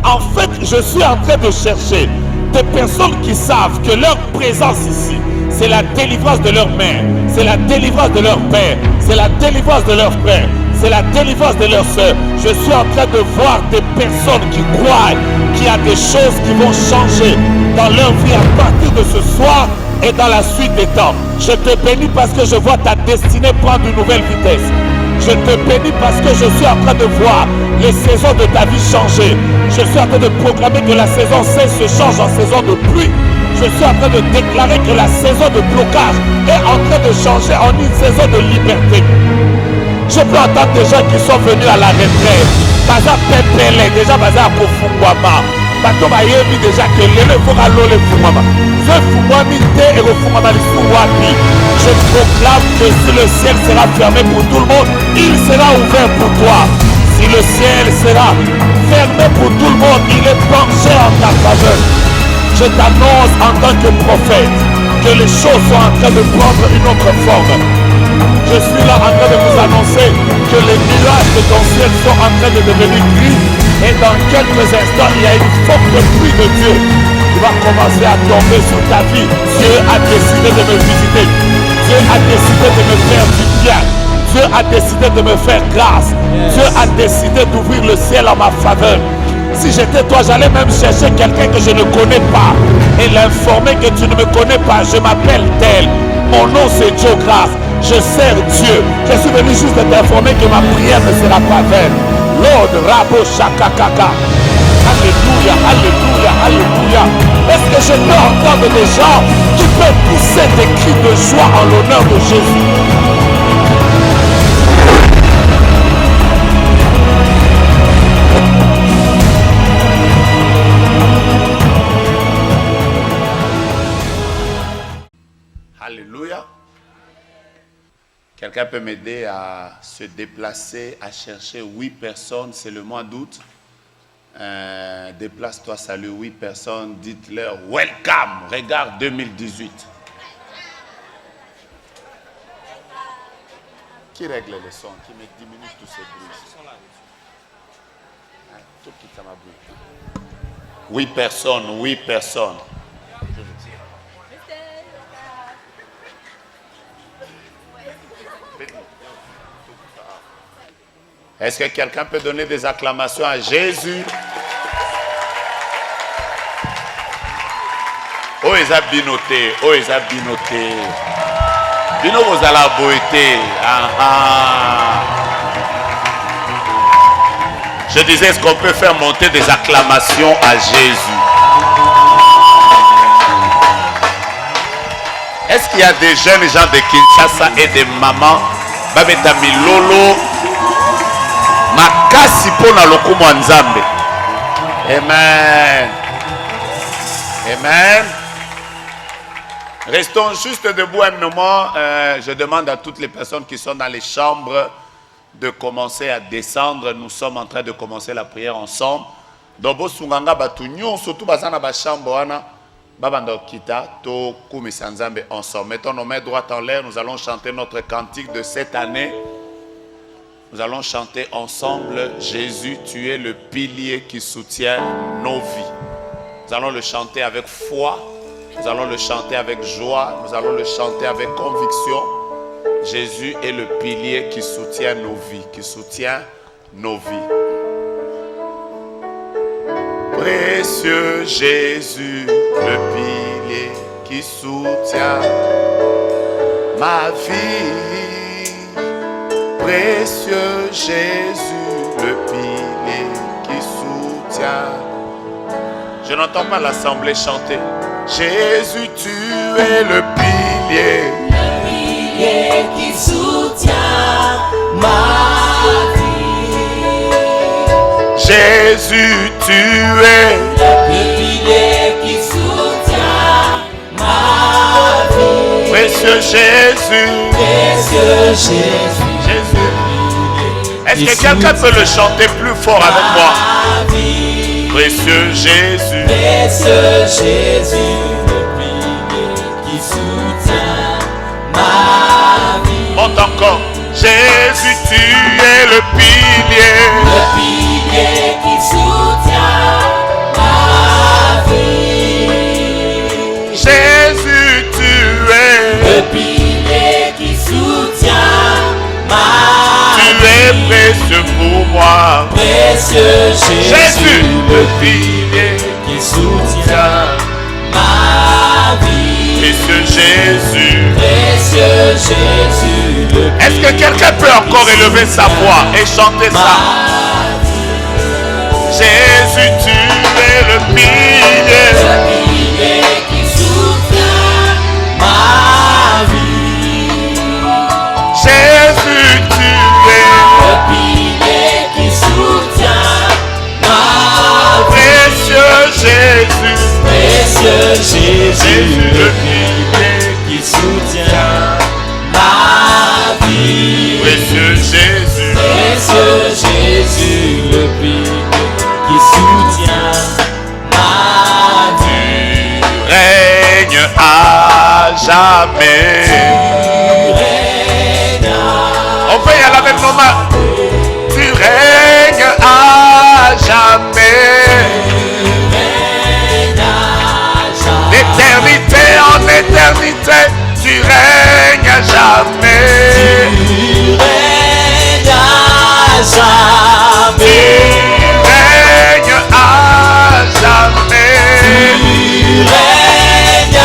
En fait, je suis en train de chercher des personnes qui savent que leur présence ici, c'est la délivrance de leur mère, c'est la délivrance de leur père, c'est la délivrance de leur frère, c'est la délivrance de leur soeur. Je suis en train de voir des personnes qui croient qu'il y a des choses qui vont changer dans leur vie à partir de ce soir et dans la suite des temps. Je te bénis parce que je vois ta destinée prendre une nouvelle vitesse. Je te bénis parce que je suis en train de voir les saisons de ta vie changer. Je suis en train de proclamer que la saison 16 se change en saison de pluie. Je suis en train de déclarer que la saison de blocage est en train de changer en une saison de liberté. Je peux entendre des gens qui sont venus à la retraite. Baza Pepele, déjà Baza Kofungwama. Bato Bayebi déjà que le Fogalo le Fungwama. Ce Fungwami te et le Fungwama le Fungwami. Je proclame que si le ciel sera fermé pour tout le monde, il sera ouvert pour toi. Si le ciel sera fermé pour tout le monde, il est penché en ta faveur. Je t'annonce en tant que prophète que les choses sont en train de prendre une autre forme. Je suis là en train de vous annoncer que les nuages de ton ciel sont en train de devenir gris. Et dans quelques instants, il y a une forte pluie de Dieu qui va commencer à tomber sur ta vie. Dieu a décidé de me visiter. Dieu a décidé de me faire du bien. Dieu a décidé de me faire grâce. Dieu a décidé d'ouvrir le ciel en ma faveur. Si j'étais toi, j'allais même chercher quelqu'un que je ne connais pas et l'informer que tu ne me connais pas. Je m'appelle tel. Mon nom c'est Joe Grâce. Je sers Dieu. Je suis venu juste de t'informer que ma prière ne sera pas vaine. Lord Rabo Shakakaka. Alléluia, alléluia, alléluia. Est-ce que je peux entendre des gens qui peuvent pousser des cris de joie en l'honneur de Jésus? Alléluia. Quelqu'un peut m'aider à se déplacer, à chercher 8 personnes, c'est le mois d'août. Déplace-toi, salut 8 personnes, dites-leur welcome, regarde 2018. Qui règle les sons, qui me diminue tous ces bruits? Tout qui t'a ma bruit. 8 personnes, 8 personnes. Est-ce que quelqu'un peut donner des acclamations à Jésus? Oh, ils ont binoté. Oh, ils ont binoté. Bino vous allez boiter. Je disais, est-ce qu'on peut faire monter des acclamations à Jésus? Est-ce qu'il y a des jeunes gens de Kinshasa et des mamans? Babeta Milolo. Makasi pona lokumu nzambe. Amen. Amen. Restons juste debout un moment. Je demande à toutes les personnes qui sont dans les chambres de commencer à descendre. Nous sommes en train de commencer la prière ensemble. Dobo sunganga batunyo surtout bazana ba chambre wana babanda kita to kumisa nzambe ensemble. Mettons nos mains droites en l'air. Nous allons chanter notre cantique de cette année. Nous allons chanter ensemble Jésus, tu es le pilier qui soutient nos vies. Nous allons le chanter avec foi, nous allons le chanter avec joie, nous allons le chanter avec conviction. Jésus est le pilier qui soutient nos vies, qui soutient nos vies. Précieux Jésus, le pilier qui soutient ma vie. Précieux Jésus, le pilier qui soutient. Je n'entends pas l'assemblée chanter. Jésus, tu es le pilier. Le pilier qui soutient ma vie. Jésus, tu es le pilier qui soutient ma vie. Précieux Jésus. Précieux Jésus. Est-ce que quelqu'un peut le chanter plus fort avec moi? Précieux Jésus. Précieux Jésus, le pilier qui soutient ma vie. Monte encore. Jésus, tu es le pilier. Le pilier qui soutient précieux pour moi. Précieux Jésus, le pilier qui soutient ma vie. Précieux Jésus. Précieux Jésus, le pilier. Est-ce que quelqu'un peut encore élever sa voix et chanter ça? Jésus, tu es le pilier qui soutient ma vie. Jésus, tu es le pilier qui soutient ma vie. Précieux Jésus, précieux Jésus, le pilier qui soutient ma vie. Précieux Jésus, précieux Jésus, le pilier qui soutient ma vie. Tu règnes à jamais. On peut y aller avec nos mains. Tu règnes à jamais. D'éternité en éternité, tu règnes à jamais. Tu règnes à jamais. Tu règnes à jamais. Tu règnes à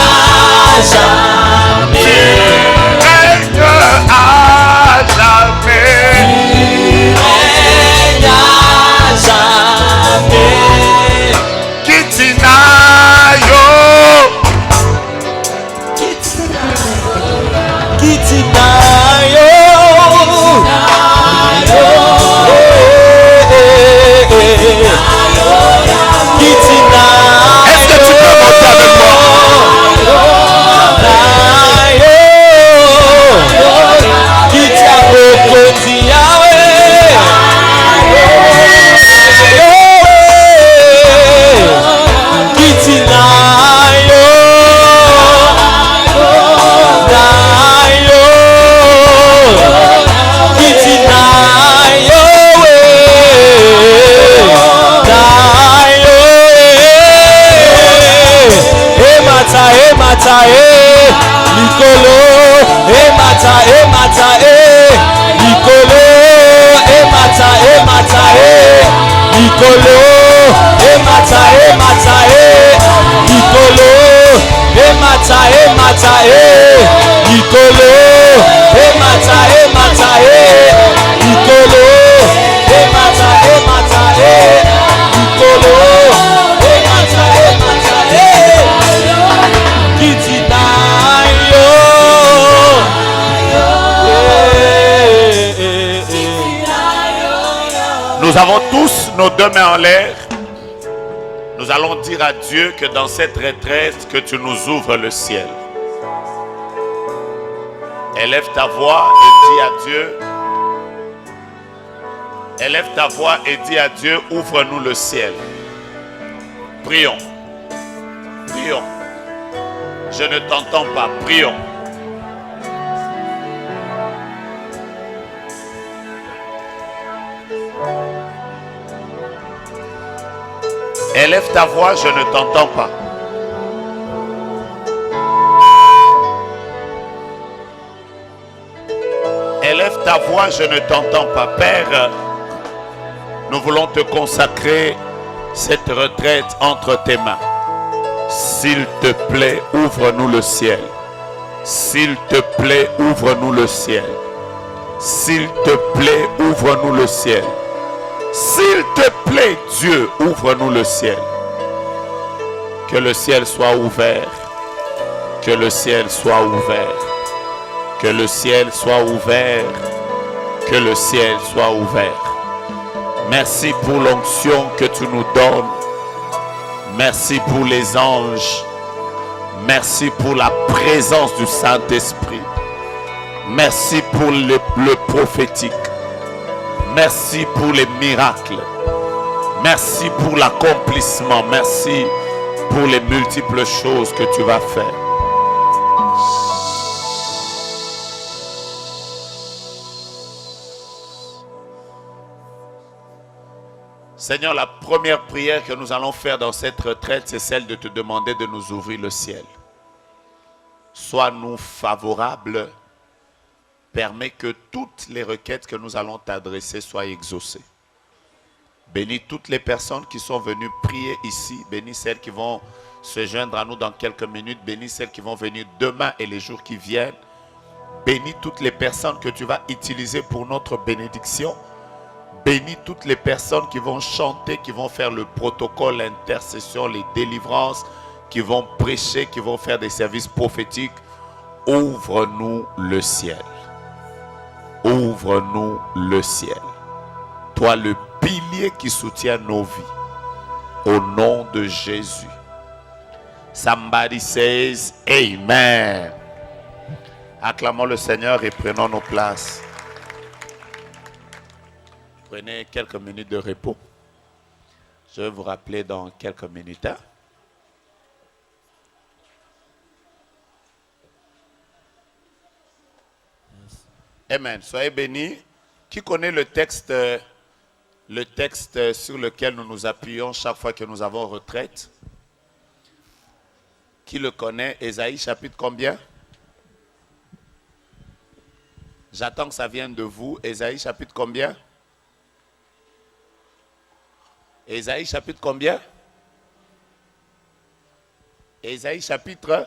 jamais. Tu règnes à jamais. Tu règnes à jamais. Kitinayo. Est-ce que tu peux monter avec moi? Nous avons tous nos deux mains en l'air. Nous allons dire à Dieu que dans cette retraite, que tu nous ouvres le ciel. Élève ta voix et dis à Dieu. Élève ta voix et dis à Dieu, ouvre-nous le ciel. Prions. Prions. Je ne t'entends pas. Prions. Élève ta voix, je ne t'entends pas. Élève ta voix, je ne t'entends pas. Père, nous voulons te consacrer cette retraite entre tes mains. S'il te plaît, ouvre-nous le ciel. S'il te plaît, ouvre-nous le ciel. S'il te plaît, ouvre-nous le ciel. S'il te plaît, Dieu, ouvre-nous le ciel. Que le ciel soit ouvert. Que le ciel soit ouvert. Que le ciel soit ouvert. Que le ciel soit ouvert. Merci pour l'onction que tu nous donnes. Merci pour les anges. Merci pour la présence du Saint-Esprit. Merci pour le prophétique. Merci pour les miracles. Merci pour l'accomplissement. Merci pour les multiples choses que tu vas faire. Seigneur, la première prière que nous allons faire dans cette retraite, c'est celle de te demander de nous ouvrir le ciel. Sois-nous favorables permet que toutes les requêtes que nous allons t'adresser soient exaucées. Bénis toutes les personnes qui sont venues prier ici. Bénis celles qui vont se joindre à nous dans quelques minutes. Bénis celles qui vont venir demain et les jours qui viennent. Bénis toutes les personnes que tu vas utiliser pour notre bénédiction. Bénis toutes les personnes qui vont chanter, qui vont faire le protocole, l'intercession, les délivrances, qui vont prêcher, qui vont faire des services prophétiques. Ouvre-nous le ciel. Ouvre-nous le ciel. Toi, le pilier qui soutient nos vies. Au nom de Jésus. Somebody says Amen. Acclamons le Seigneur et prenons nos places. Prenez quelques minutes de repos. Je vais vous rappeler dans quelques minutes. Amen. Soyez bénis. Qui connaît le texte sur lequel nous nous appuyons chaque fois que nous avons retraite? Qui le connaît? Ésaïe chapitre combien? J'attends que ça vienne de vous. Ésaïe chapitre combien? Ésaïe chapitre combien? Ésaïe chapitre?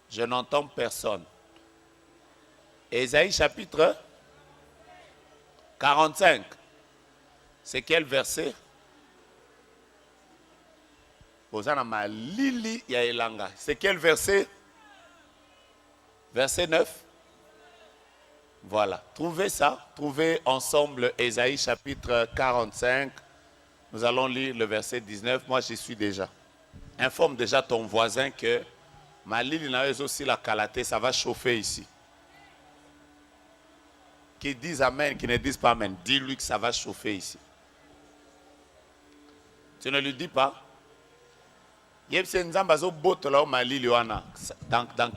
Je n'entends personne. Ésaïe chapitre 45. C'est quel verset? C'est quel verset? Verset 9. Voilà. Trouvez ça. Trouvez ensemble Ésaïe chapitre 45. Nous allons lire le verset 19. Moi, j'y suis déjà. Informe déjà ton voisin que ma lili n'a aussi la calaté, ça va chauffer ici. Qui disent Amen, qui ne disent pas Amen. Dis-lui que ça va chauffer ici. Tu ne lui dis pas. Dans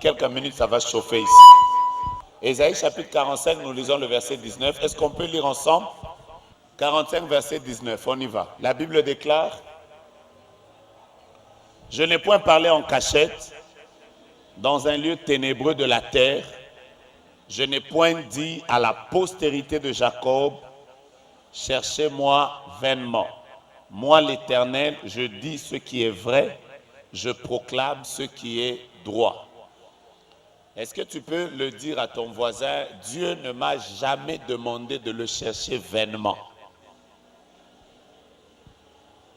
quelques minutes, ça va chauffer ici. Ésaïe chapitre 45, nous lisons le verset 19. Est-ce qu'on peut lire ensemble? 45, verset 19, on y va. La Bible déclare: je n'ai point parlé en cachette, dans un lieu ténébreux de la terre. Je n'ai point dit à la postérité de Jacob, cherchez-moi vainement. Moi, l'Éternel, je dis ce qui est vrai, je proclame ce qui est droit. Est-ce que tu peux le dire à ton voisin? Dieu ne m'a jamais demandé de le chercher vainement.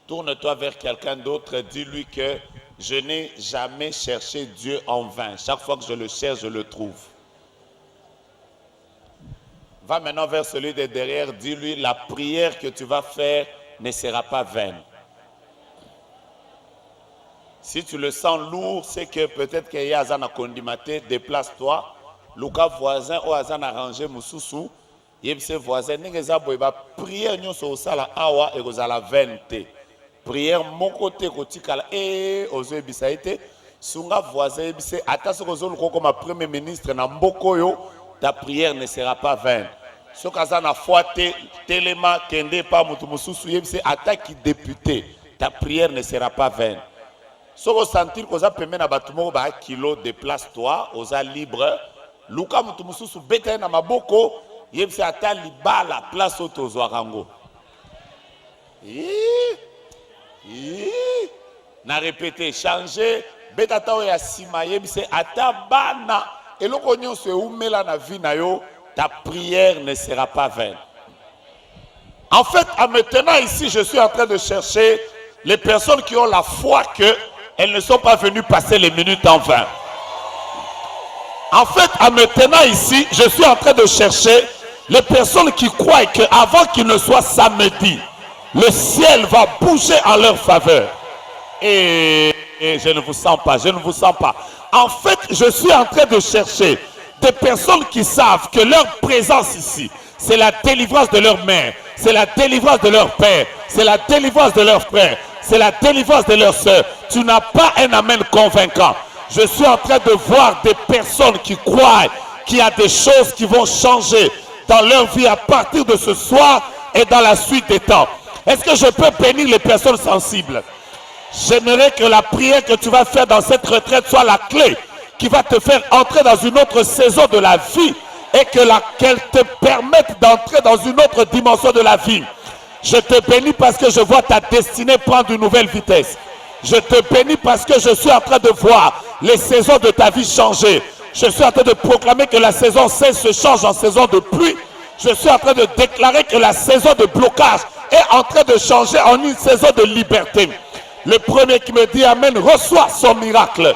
Tourne-toi vers quelqu'un d'autre, dis-lui que je n'ai jamais cherché Dieu en vain. Chaque fois que je le cherche, je le trouve. Va maintenant vers celui de derrière, dis-lui, la prière que tu vas faire ne sera pas vaine. Si tu le sens lourd, c'est que peut-être qu'il y a un condimate, déplace-toi. Luka voisin ou un arrangé mususu, yebse voisin n'engeza boiba prière nyo so sala awa et kozala vaine. Prière mon côté kotikala et ozo bisaite sunga voisin yebse atase kozo comme premier ministre na mboko yo, ta prière ne sera pas vaine. Ce kaza na foite telema kende pa mutu mususu yebse attaque député, ta prière ne sera pas vaine. Si vous sentez que vous avez permis à bâtiment un kilo, déplace-toi, vous êtes libre. Luka mutumususu bete na maboko, yebse ata liba la place au tozoarango. Na répété, changer, betata o ya sima yebse ata bana. Et le konyo se oumela na vie na yo, ta prière ne sera pas vaine. En fait, à maintenant ici, je suis en train de chercher les personnes qui ont la foi que elles ne sont pas venues passer les minutes en vain. En fait, en me tenant ici, je suis en train de chercher les personnes qui croient qu'avant qu'il ne soit samedi, le ciel va bouger en leur faveur. Et je ne vous sens pas, je ne vous sens pas. En fait, je suis en train de chercher des personnes qui savent que leur présence ici, c'est la délivrance de leur mère, c'est la délivrance de leur père, c'est la délivrance de leur frère, c'est la délivrance de leur soeur. Tu n'as pas un amen convaincant. Je suis en train de voir des personnes qui croient qu'il y a des choses qui vont changer dans leur vie à partir de ce soir et dans la suite des temps. Est-ce que je peux bénir les personnes sensibles? J'aimerais que la prière que tu vas faire dans cette retraite soit la clé qui va te faire entrer dans une autre saison de la vie et qu'elle te permette d'entrer dans une autre dimension de la vie. Je te bénis parce que je vois ta destinée prendre une nouvelle vitesse. Je te bénis parce que je suis en train de voir les saisons de ta vie changer. Je suis en train de proclamer que la saison 16 se change en saison de pluie. Je suis en train de déclarer que la saison de blocage est en train de changer en une saison de liberté. Le premier qui me dit Amen reçoit son miracle.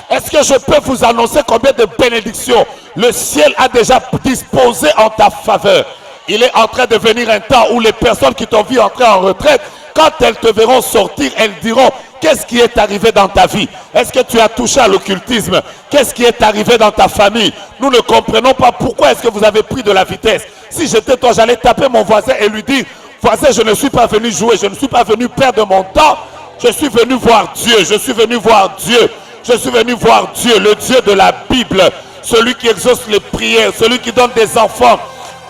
Est-ce que je peux vous annoncer combien de bénédictions le ciel a déjà disposé en ta faveur? Il est en train de venir un temps où les personnes qui t'ont vu entrer en retraite, quand elles te verront sortir, elles diront qu'est-ce qui est arrivé dans ta vie? Est-ce que tu as touché à l'occultisme? Qu'est-ce qui est arrivé dans ta famille? Nous ne comprenons pas pourquoi est-ce que vous avez pris de la vitesse. Si j'étais toi, j'allais taper mon voisin et lui dire voisin, je ne suis pas venu jouer, je ne suis pas venu perdre mon temps. Je suis venu voir Dieu, je suis venu voir Dieu. Je suis venu voir Dieu, le Dieu de la Bible, celui qui exauce les prières, celui qui donne des enfants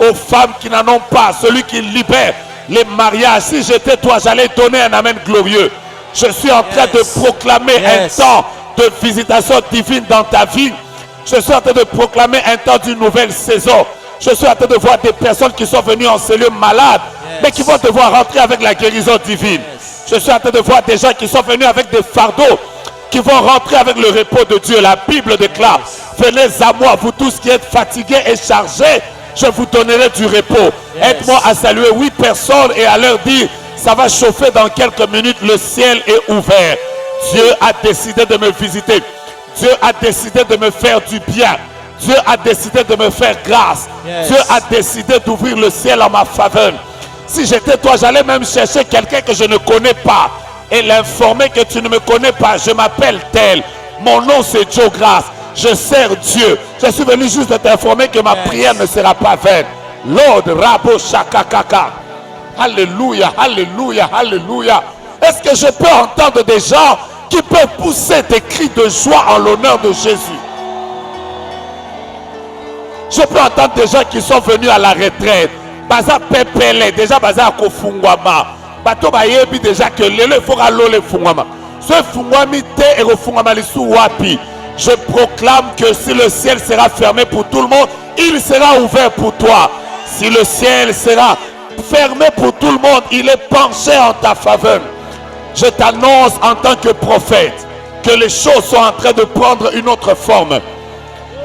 aux femmes qui n'en ont pas, celui qui libère les mariages. Si j'étais toi, j'allais donner un amen glorieux. Je suis en train de proclamer un temps de visitation divine dans ta vie. Je suis en train de proclamer un temps d'une nouvelle saison. Je suis en train de voir des personnes qui sont venues en cellule malades, mais qui vont devoir rentrer avec la guérison divine. Je suis en train de voir des gens qui sont venus avec des fardeaux, qui vont rentrer avec le repos de Dieu. La Bible déclare, venez à moi, vous tous qui êtes fatigués et chargés, je vous donnerai du repos. Aide-moi à saluer 8 personnes et à leur dire, ça va chauffer dans quelques minutes, le ciel est ouvert. Dieu a décidé de me visiter. Dieu a décidé de me faire du bien. Dieu a décidé de me faire grâce. Dieu a décidé d'ouvrir le ciel en ma faveur. Si j'étais toi, j'allais même chercher quelqu'un que je ne connais pas et l'informer que tu ne me connais pas. Je m'appelle tel. Mon nom c'est Joe Grace. Je sers Dieu. Je suis venu juste de t'informer que ma prière ne sera pas vaine. Lord Rabo Shakakaka. Alléluia, alléluia, alléluia. Est-ce que je peux entendre des gens qui peuvent pousser des cris de joie en l'honneur de Jésus? Je peux entendre des gens qui sont venus à la retraite. Baza pepele, déjà baza kofungwama. Bato bayebi déjà que lelo faut allo le fungwama. Ce fungwami te et refungwama lisu wapi. Je proclame que si le ciel sera fermé pour tout le monde, il sera ouvert pour toi. Si le ciel sera fermé pour tout le monde, il est penché en ta faveur. Je t'annonce en tant que prophète que les choses sont en train de prendre une autre forme.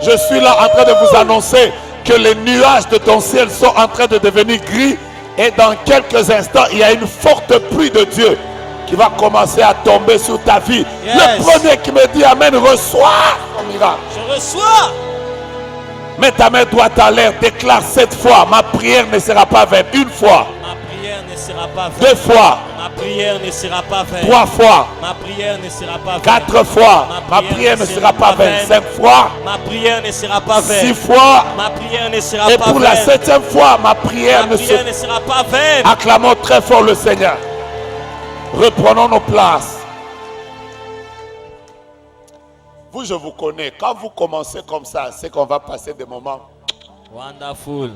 Je suis là en train de vous annoncer que les nuages de ton ciel sont en train de devenir gris et dans quelques instants, il y a une forte pluie de Dieu qui va commencer à tomber sur ta vie. Le premier qui me dit Amen, reçois ton miracle. Je reçois. Mets ta main droite à l'air, déclare 7 fois, ma prière ne sera pas vaine. Une fois. Ma prière ne sera pas vaine. 2 fois. Ma prière ne sera pas vaine. 3 fois. Ma prière ne sera pas vaine. 4 fois. Ma prière ne sera pas vaine. 5 fois. Ma prière ne sera pas vaine. 6 fois. Ma prière ne sera Et pas pour vaine. la 7e fois, ma prière Ma prière ne sera pas vaine. Acclamons très fort le Seigneur. Reprenons nos places. Vous, je vous connais. Quand vous commencez comme ça, c'est qu'on va passer des moments. Wonderful.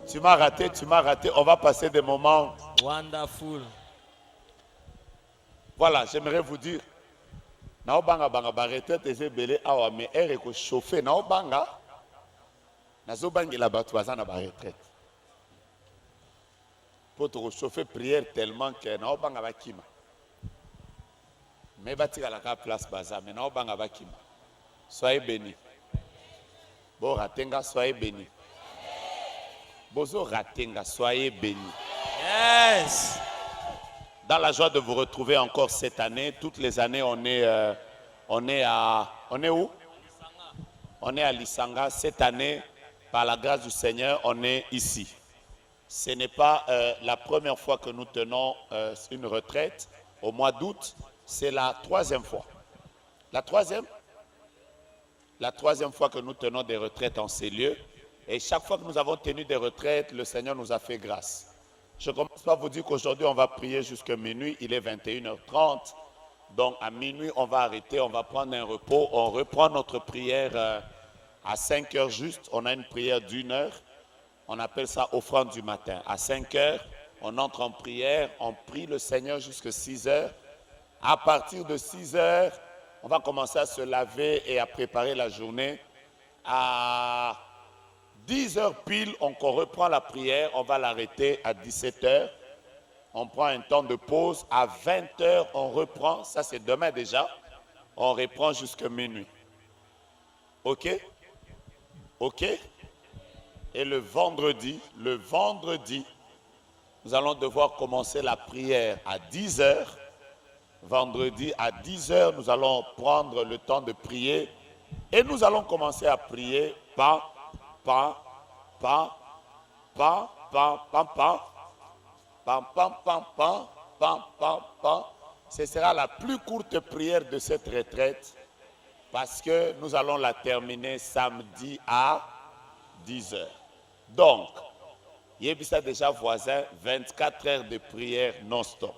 Tu m'as raté, tu m'as raté. On va passer des moments. Wonderful. Voilà, j'aimerais vous dire. Nao banga banga barete teze belé awa mais ere ko chauffer nao banga. Nazo bangi la batu bazana ba retraite. Pour te chauffer prière tellement que nao banga bakima. Mais batika la place baza mais nao banga bakima. Soyez bénis. Bon ratenga soyez bénis. Bozo ratenga soyez bénis. Yes. Dans la joie de vous retrouver encore cette année, toutes les années on est où? On est à Lisanga. Cette année, par la grâce du Seigneur, on est ici. Ce n'est pas la première fois que nous tenons une retraite au mois d'août, c'est la 3e fois. La troisième fois que nous tenons des retraites en ces lieux. Et chaque fois que nous avons tenu des retraites, le Seigneur nous a fait grâce. Je commence par vous dire qu'aujourd'hui, on va prier jusqu'à minuit. Il est 21h30. Donc, à minuit, on va arrêter, on va prendre un repos. On reprend notre prière à 5 heures juste. On a une prière d'1 heure. On appelle ça offrande du matin. À 5 heures, on entre en prière. On prie le Seigneur jusqu'à 6 heures. À partir de 6 heures, On va commencer à se laver et à préparer la journée. À 10h pile, on reprend la prière. On va l'arrêter à 17h. On prend un temps de pause. À 20h, on reprend. Ça, c'est demain déjà. On reprend jusqu'à minuit. OK? OK? Et le vendredi, nous allons devoir commencer la prière à 10h. Vendredi à 10h, nous allons prendre le temps de prier et nous allons commencer à prier pa, pa, pa, pa, pa, pa, pa, pam, pam, pam, pam, pam, pam, pam. Ce sera la plus courte prière de cette retraite parce que nous allons la terminer samedi à 10h. Donc, Yébissa déjà voisin, 24 heures de prière non-stop.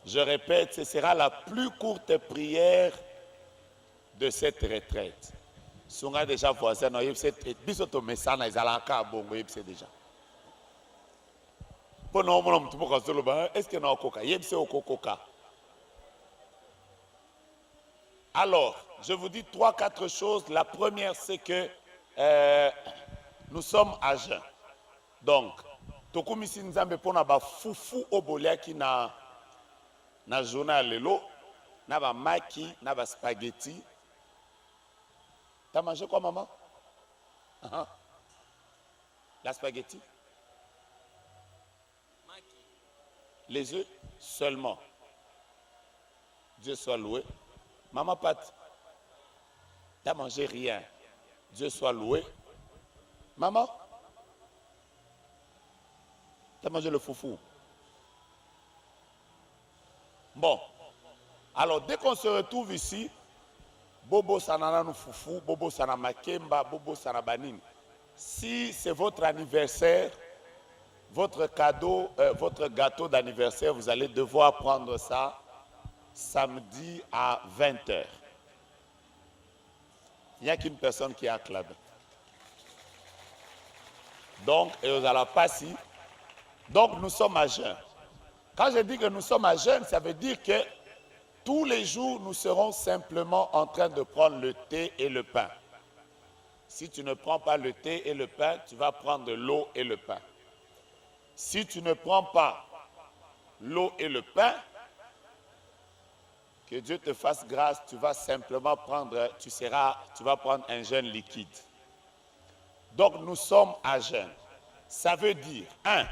Je répète, ce sera la plus courte prière de cette retraite. Sunga déjà voisin, bisoto mesana izalaka bongo yebse déjà. Pono mona mtumo kasolo ba, est-ce que na okoka yebse okokoka. Alors, je vous dis 3-4 choses. La première, c'est que nous sommes à jeun. Donc, tokumisi nzambe pona ba fufu oboliaki na journal lelo, na ba maki, na ba spaghetti. T'as mangé quoi, maman? La spaghetti? Les œufs seulement. Dieu soit loué. Maman Pat, t'as mangé rien. Dieu soit loué. Maman, t'as mangé le foufou. Bon, alors dès qu'on se retrouve ici, Bobo Sanana nous foufou, Bobo Sana Makemba, Bobo Sana Banine. Si c'est votre anniversaire, votre cadeau, votre gâteau d'anniversaire, vous allez devoir prendre ça samedi à 20h. Il n'y a qu'une personne qui acclame. Donc, et vous allez passer. Donc, nous sommes à jeun. Quand je dis que nous sommes à jeun, ça veut dire que tous les jours, nous serons simplement en train de prendre le thé et le pain. Si tu ne prends pas le thé et le pain, tu vas prendre l'eau et le pain. Si tu ne prends pas l'eau et le pain, que Dieu te fasse grâce, tu vas simplement prendre, tu vas prendre un jeûne liquide. Donc nous sommes à jeûne. Ça veut dire, 1,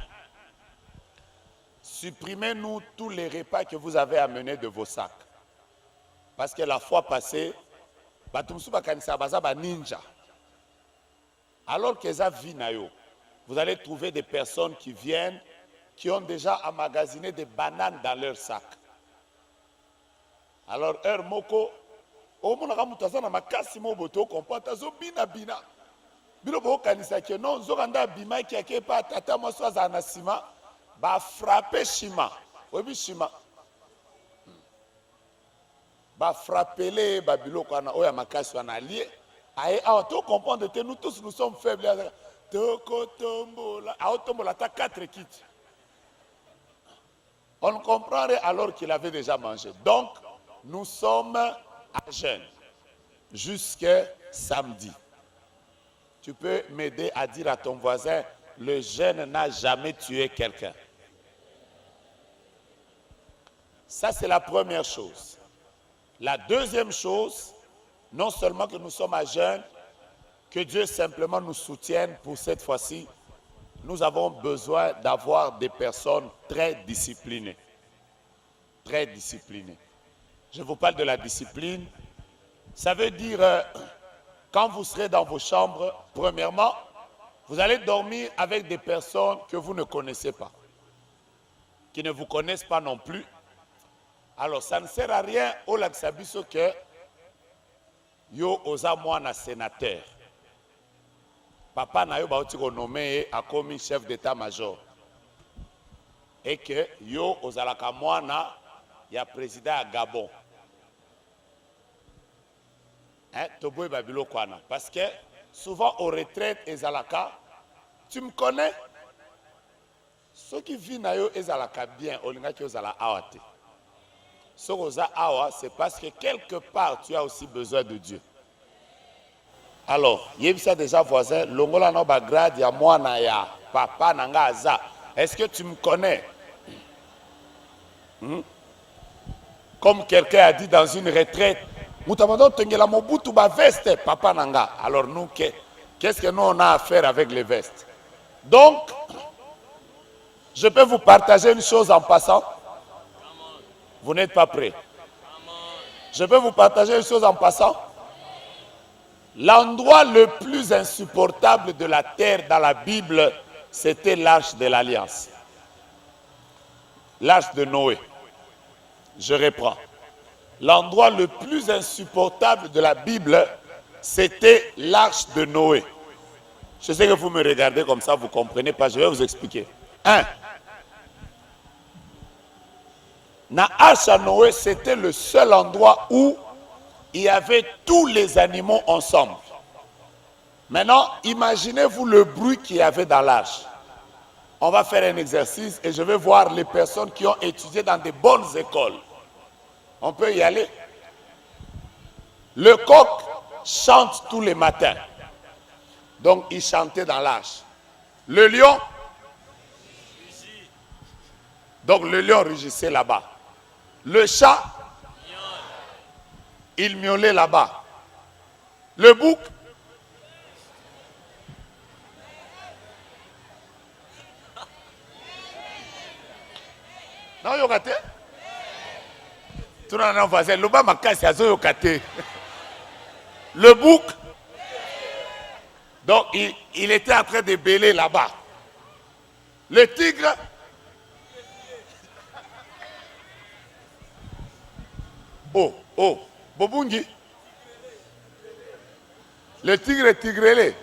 supprimez-nous tous les repas que vous avez amenés de vos sacs. Parce que la fois passée, ninja. Alors que ça vit nayo, vous allez trouver des personnes qui viennent, qui ont déjà emmagasiné des bananes dans leur sac. Alors, moko, au monaka mutazana makasi moboto kompata zo bina. Bilo bo kanisa ke non zokanda bima ki akepa tata moswa za na sima ba frapper shima. Obi shima. Ba frappeler ba biloko na oya makasi wana lié. Aye a to comprendre que nous tous nous sommes faibles. Toko tombola, a tombola ta 4 kits. On comprendrait alors qu'il avait déjà mangé. Donc nous sommes à jeûne jusqu'à samedi. Tu peux m'aider à dire à ton voisin, le jeûne n'a jamais tué quelqu'un. Ça, c'est la première chose. La deuxième chose, non seulement que nous sommes à jeûne, que Dieu simplement nous soutienne pour cette fois-ci, nous avons besoin d'avoir des personnes très disciplinées. Très disciplinées. Je vous parle de la discipline. Ça veut dire, quand vous serez dans vos chambres, premièrement, vous allez dormir avec des personnes que vous ne connaissez pas, qui ne vous connaissent pas non plus. Alors, ça ne sert à rien au Laxabiso que yo oza mwana sénateur. Papa na yo baoti ko nommé a commis chef d'état-major. Et que yo ozalaka mwana ya président à Gabon. Toboy Babilo Kwana. Parce que souvent aux retraites et Zalaka, tu me connais? Ceux qui vivent na yo ezalaka bien, olinga ki ozala awate. Ce rosa awa, c'est parce que quelque part, tu as aussi besoin de Dieu. Alors, yebisa déjà voisin, longola no bagrade ya mwana ya papa nanga aza. Est-ce que tu me connais? Comme quelqu'un a dit dans une retraite, Moutamado tengela mobutu ba veste papa nanga. Alors nous, qu'est-ce que nous on a à faire avec les vestes? Donc, je peux vous partager une chose en passant. Vous n'êtes pas prêts. Je peux vous partager une chose en passant. L'endroit le plus insupportable de la terre dans la Bible, c'était l'arche de l'Alliance. L'arche de Noé. Je reprends. L'endroit le plus insupportable de la Bible, c'était l'arche de Noé. Je sais que vous me regardez comme ça, vous ne comprenez pas, je vais vous expliquer. 1. Na arche à Noé, c'était le seul endroit où il y avait tous les animaux ensemble. Maintenant, imaginez-vous le bruit qu'il y avait dans l'arche. On va faire un exercice et je vais voir les personnes qui ont étudié dans des bonnes écoles. On peut y aller. Le coq chante tous les matins. Donc, il chantait dans l'arche. Le lion, donc le lion rugissait là-bas. Le chat, il miaulait là-bas. Le bouc, non, yokate. Tout le monde voisin, le bas makasi azo yokate. Le bouc, donc il était en train de bêler là-bas. Le tigre, oh, Bobungi. Le tigre tigrelé.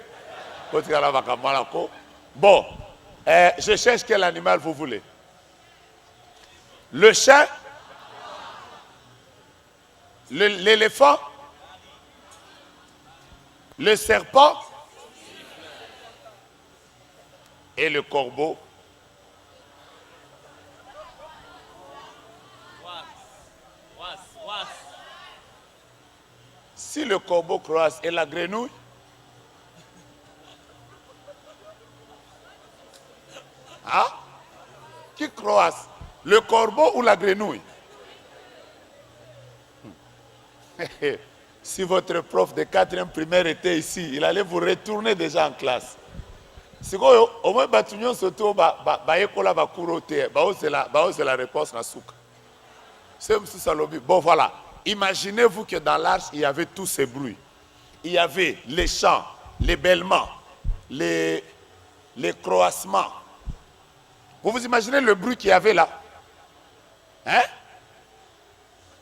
Bon, je cherche quel animal vous voulez. Le chien, l'éléphant, le serpent et le corbeau. Si le corbeau croise et la grenouille, hein? Qui croise? Le corbeau ou la grenouille? Si votre prof de 4e primaire était ici, il allait vous retourner déjà en classe. Si vous au moins batunion surtout bayekola bakurote, c'est la réponse à souk. C'est ça lobby. Bon voilà. Imaginez-vous que dans l'arche, il y avait tous ces bruits. Il y avait les chants, les bêlements, les croassements. Vous vous imaginez le bruit qu'il y avait là? Hein?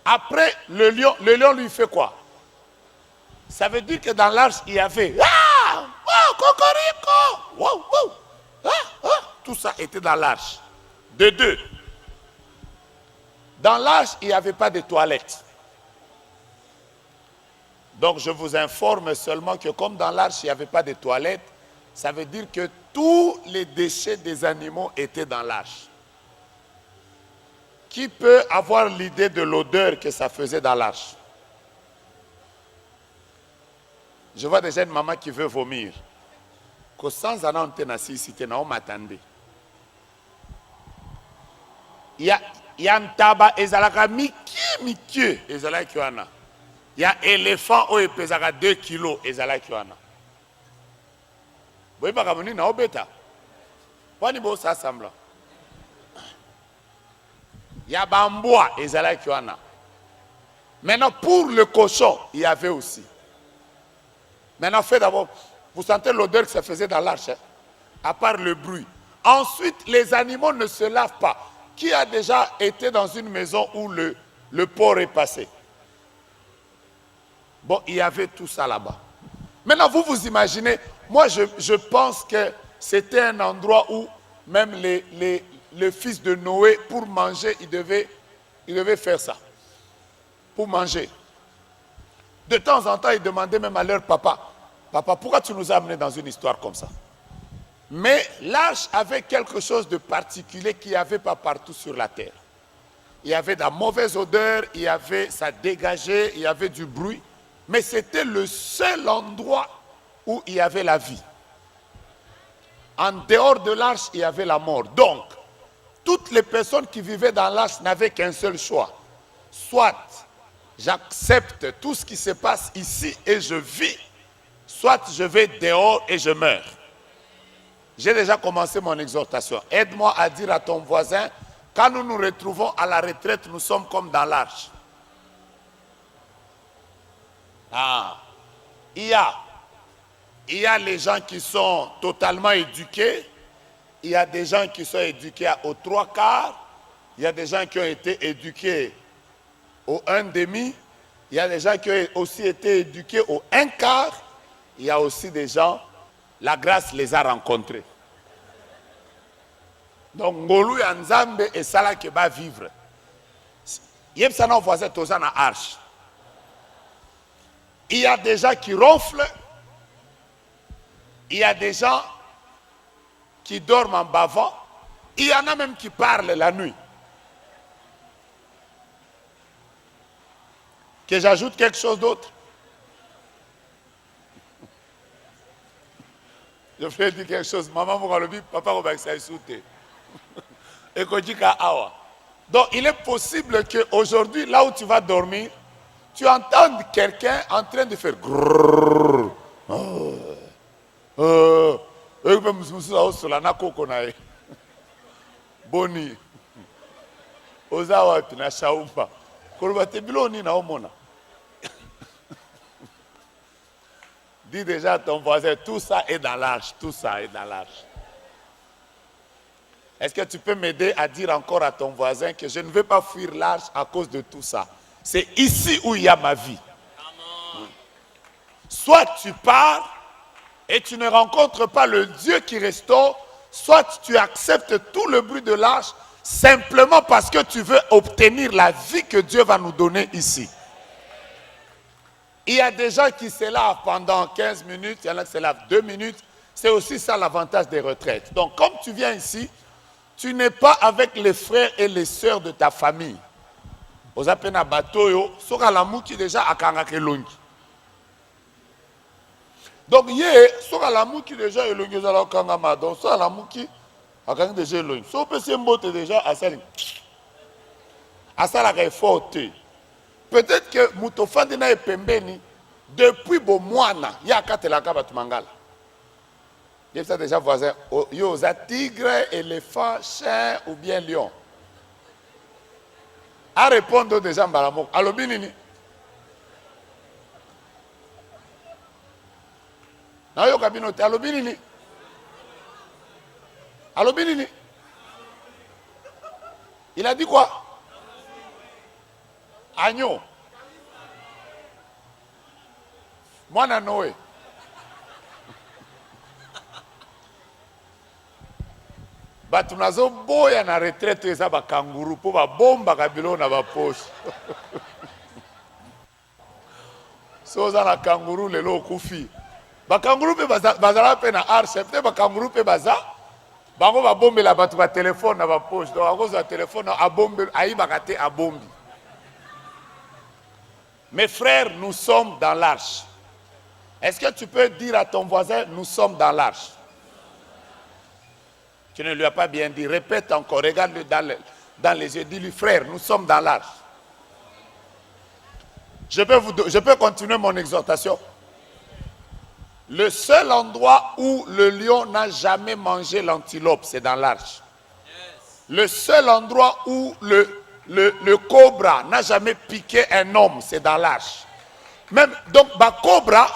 Après, le lion lui fait quoi? Ça veut dire que dans l'arche, il y avait cocorico, tout ça était dans l'arche. De deux. Dans l'arche, il n'y avait pas de toilettes. Donc je vous informe seulement que comme dans l'arche, il n'y avait pas de toilettes, ça veut dire que tous les déchets des animaux étaient dans l'arche. Qui peut avoir l'idée de l'odeur que ça faisait dans l'arche? Je vois déjà une maman qui veut vomir. Que sans en entenassi, si tu n'as pas attendu. Il y a un tabac, ezalaka mikie, ezalaki wana. Il y a un éléphant qui pèse 2 kilos, ezalaki wana. Vous voyez pas comme na obeta. Wani bo ça semble. Il y a bambois, ezalaki wana. Maintenant pour le cochon, il y avait aussi. Maintenant fait d'abord, vous sentez l'odeur que ça faisait dans l'arche, hein? À part le bruit. Ensuite, les animaux ne se lavent pas. Qui a déjà été dans une maison où le porc est passé? Bon, il y avait tout ça là-bas. Maintenant, vous vous imaginez, moi je pense que c'était un endroit où même les fils de Noé, pour manger, ils devaient faire ça. Pour manger. De temps en temps, ils demandaient même à leur papa, papa, pourquoi tu nous as amenés dans une histoire comme ça? Mais l'arche avait quelque chose de particulier qu'il n'y avait pas partout sur la terre. il y avait de la mauvaise odeur, ça dégageait, il y avait du bruit. Mais c'était le seul endroit où il y avait la vie. En dehors de l'arche, il y avait la mort. Donc, toutes les personnes qui vivaient dans l'arche n'avaient qu'un seul choix. Soit j'accepte tout ce qui se passe ici et je vis, soit je vais dehors et je meurs. J'ai déjà commencé mon exhortation. Aide-moi à dire à ton voisin, quand nous nous retrouvons à la retraite, nous sommes comme dans l'arche. Il y a les gens qui sont totalement éduqués. Il y a des gens qui sont éduqués aux 3/4. Il y a des gens qui ont été éduqués au 1/2. Il y a des gens qui ont aussi été éduqués au 1/4. Il y a aussi des gens, la grâce les a rencontrés. Donc, Ngolu ya Nzambe et Sala qui va vivre. Il y a des gens qui ronflent. Il y a des gens qui dorment en bavant. Il y en a même qui parlent la nuit. Que j'ajoute quelque chose d'autre? Je vais dire quelque chose. Maman Moukalobi, papa Robaksa Souté. Et Kodjika Awa. Donc il est possible qu'aujourd'hui, là où tu vas dormir, tu entendes quelqu'un en train de faire grrrr. Boni. Ozawa pina shaumba. Korobate biloni na omona. Dis déjà à ton voisin, tout ça est dans l'arche, tout ça est dans l'arche. Est-ce que tu peux m'aider à dire encore à ton voisin que je ne veux pas fuir l'arche à cause de tout ça? C'est ici où il y a ma vie. Soit tu pars et tu ne rencontres pas le Dieu qui restaure, soit tu acceptes tout le bruit de l'arche simplement parce que tu veux obtenir la vie que Dieu va nous donner ici. Il y a des gens qui se lavent pendant 15 minutes, il y en a qui se lavent 2 minutes. C'est aussi ça l'avantage des retraites. Donc comme tu viens ici, tu n'es pas avec les frères et les sœurs de ta famille. Aux apena batoyo, soka la mouki déjà à kangakelongi. Donc hier, soka la mouki déjà elongi zala kangama. Donc soka la mouki à kang déjà elongi. So peut se mbote déjà à sali. À ça la forte. Peut-être que Moutofandi na pembeni depuis Bomwana, il y a katelaka batumangala. Il y a déjà voisin, il y a tigre, éléphant, chien ou bien lion. À répondre déjà Mbalamok. Allo binini. Na yo kabinote allo binini. Allo binini. Il a dit quoi? Agneau. Mwana Noé. Batunazo boya na retraite eza ba kanguru po ba bomba kabilo na ba poche. So za na kanguru lelo kufi. Ba kanguru pe bazala pe na arche, peut ba kanguru pe baza. Bango ba bombe la batu ba téléphone na ba poche. Donc à cause de téléphone a bombe ayi bakate a bombi. Mes frères, nous sommes dans l'arche. Est-ce que tu peux dire à ton voisin, nous sommes dans l'arche? Tu ne lui as pas bien dit. Répète encore, regarde-le dans les yeux. Dis-lui, frère, nous sommes dans l'arche. Je peux continuer mon exhortation. Le seul endroit où le lion n'a jamais mangé l'antilope, c'est dans l'arche. Le seul endroit où le cobra n'a jamais piqué un homme, c'est dans l'arche. Même, donc, les cobras,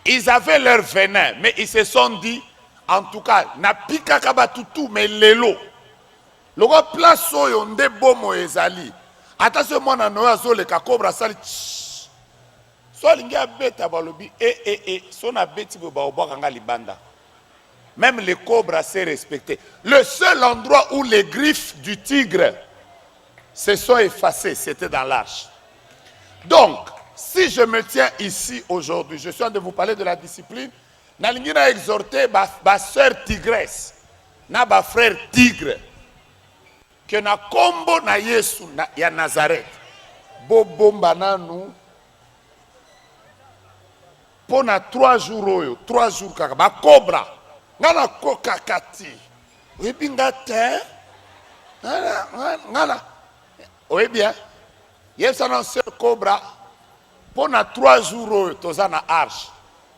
ils avaient leur venin, mais ils se sont dit, en tout cas, na pika kabatutu, mais l'élo. Le roi place soyo nde bomo ezali. Attention, moi, na noya zo le cobra sali. So linga beta balobi, son a beti bo ba kanga libanda. Même les cobras s'est respecté. Le seul endroit où les griffes du tigre se sont effacés, c'était dans l'arche. Donc, si je me tiens ici aujourd'hui, je suis en train de vous parler de la discipline. Nalingi na exhorté ma sœur tigresse, na ba frère tigre. que na kombo na Yesu ya Nazareth bobomba nanu pona 3 jours oyo 3 jours kaka ba cobra ngana kokakati webinga te ngana oui bien Yesu na seul cobra pona 3 jours oyo toza na arche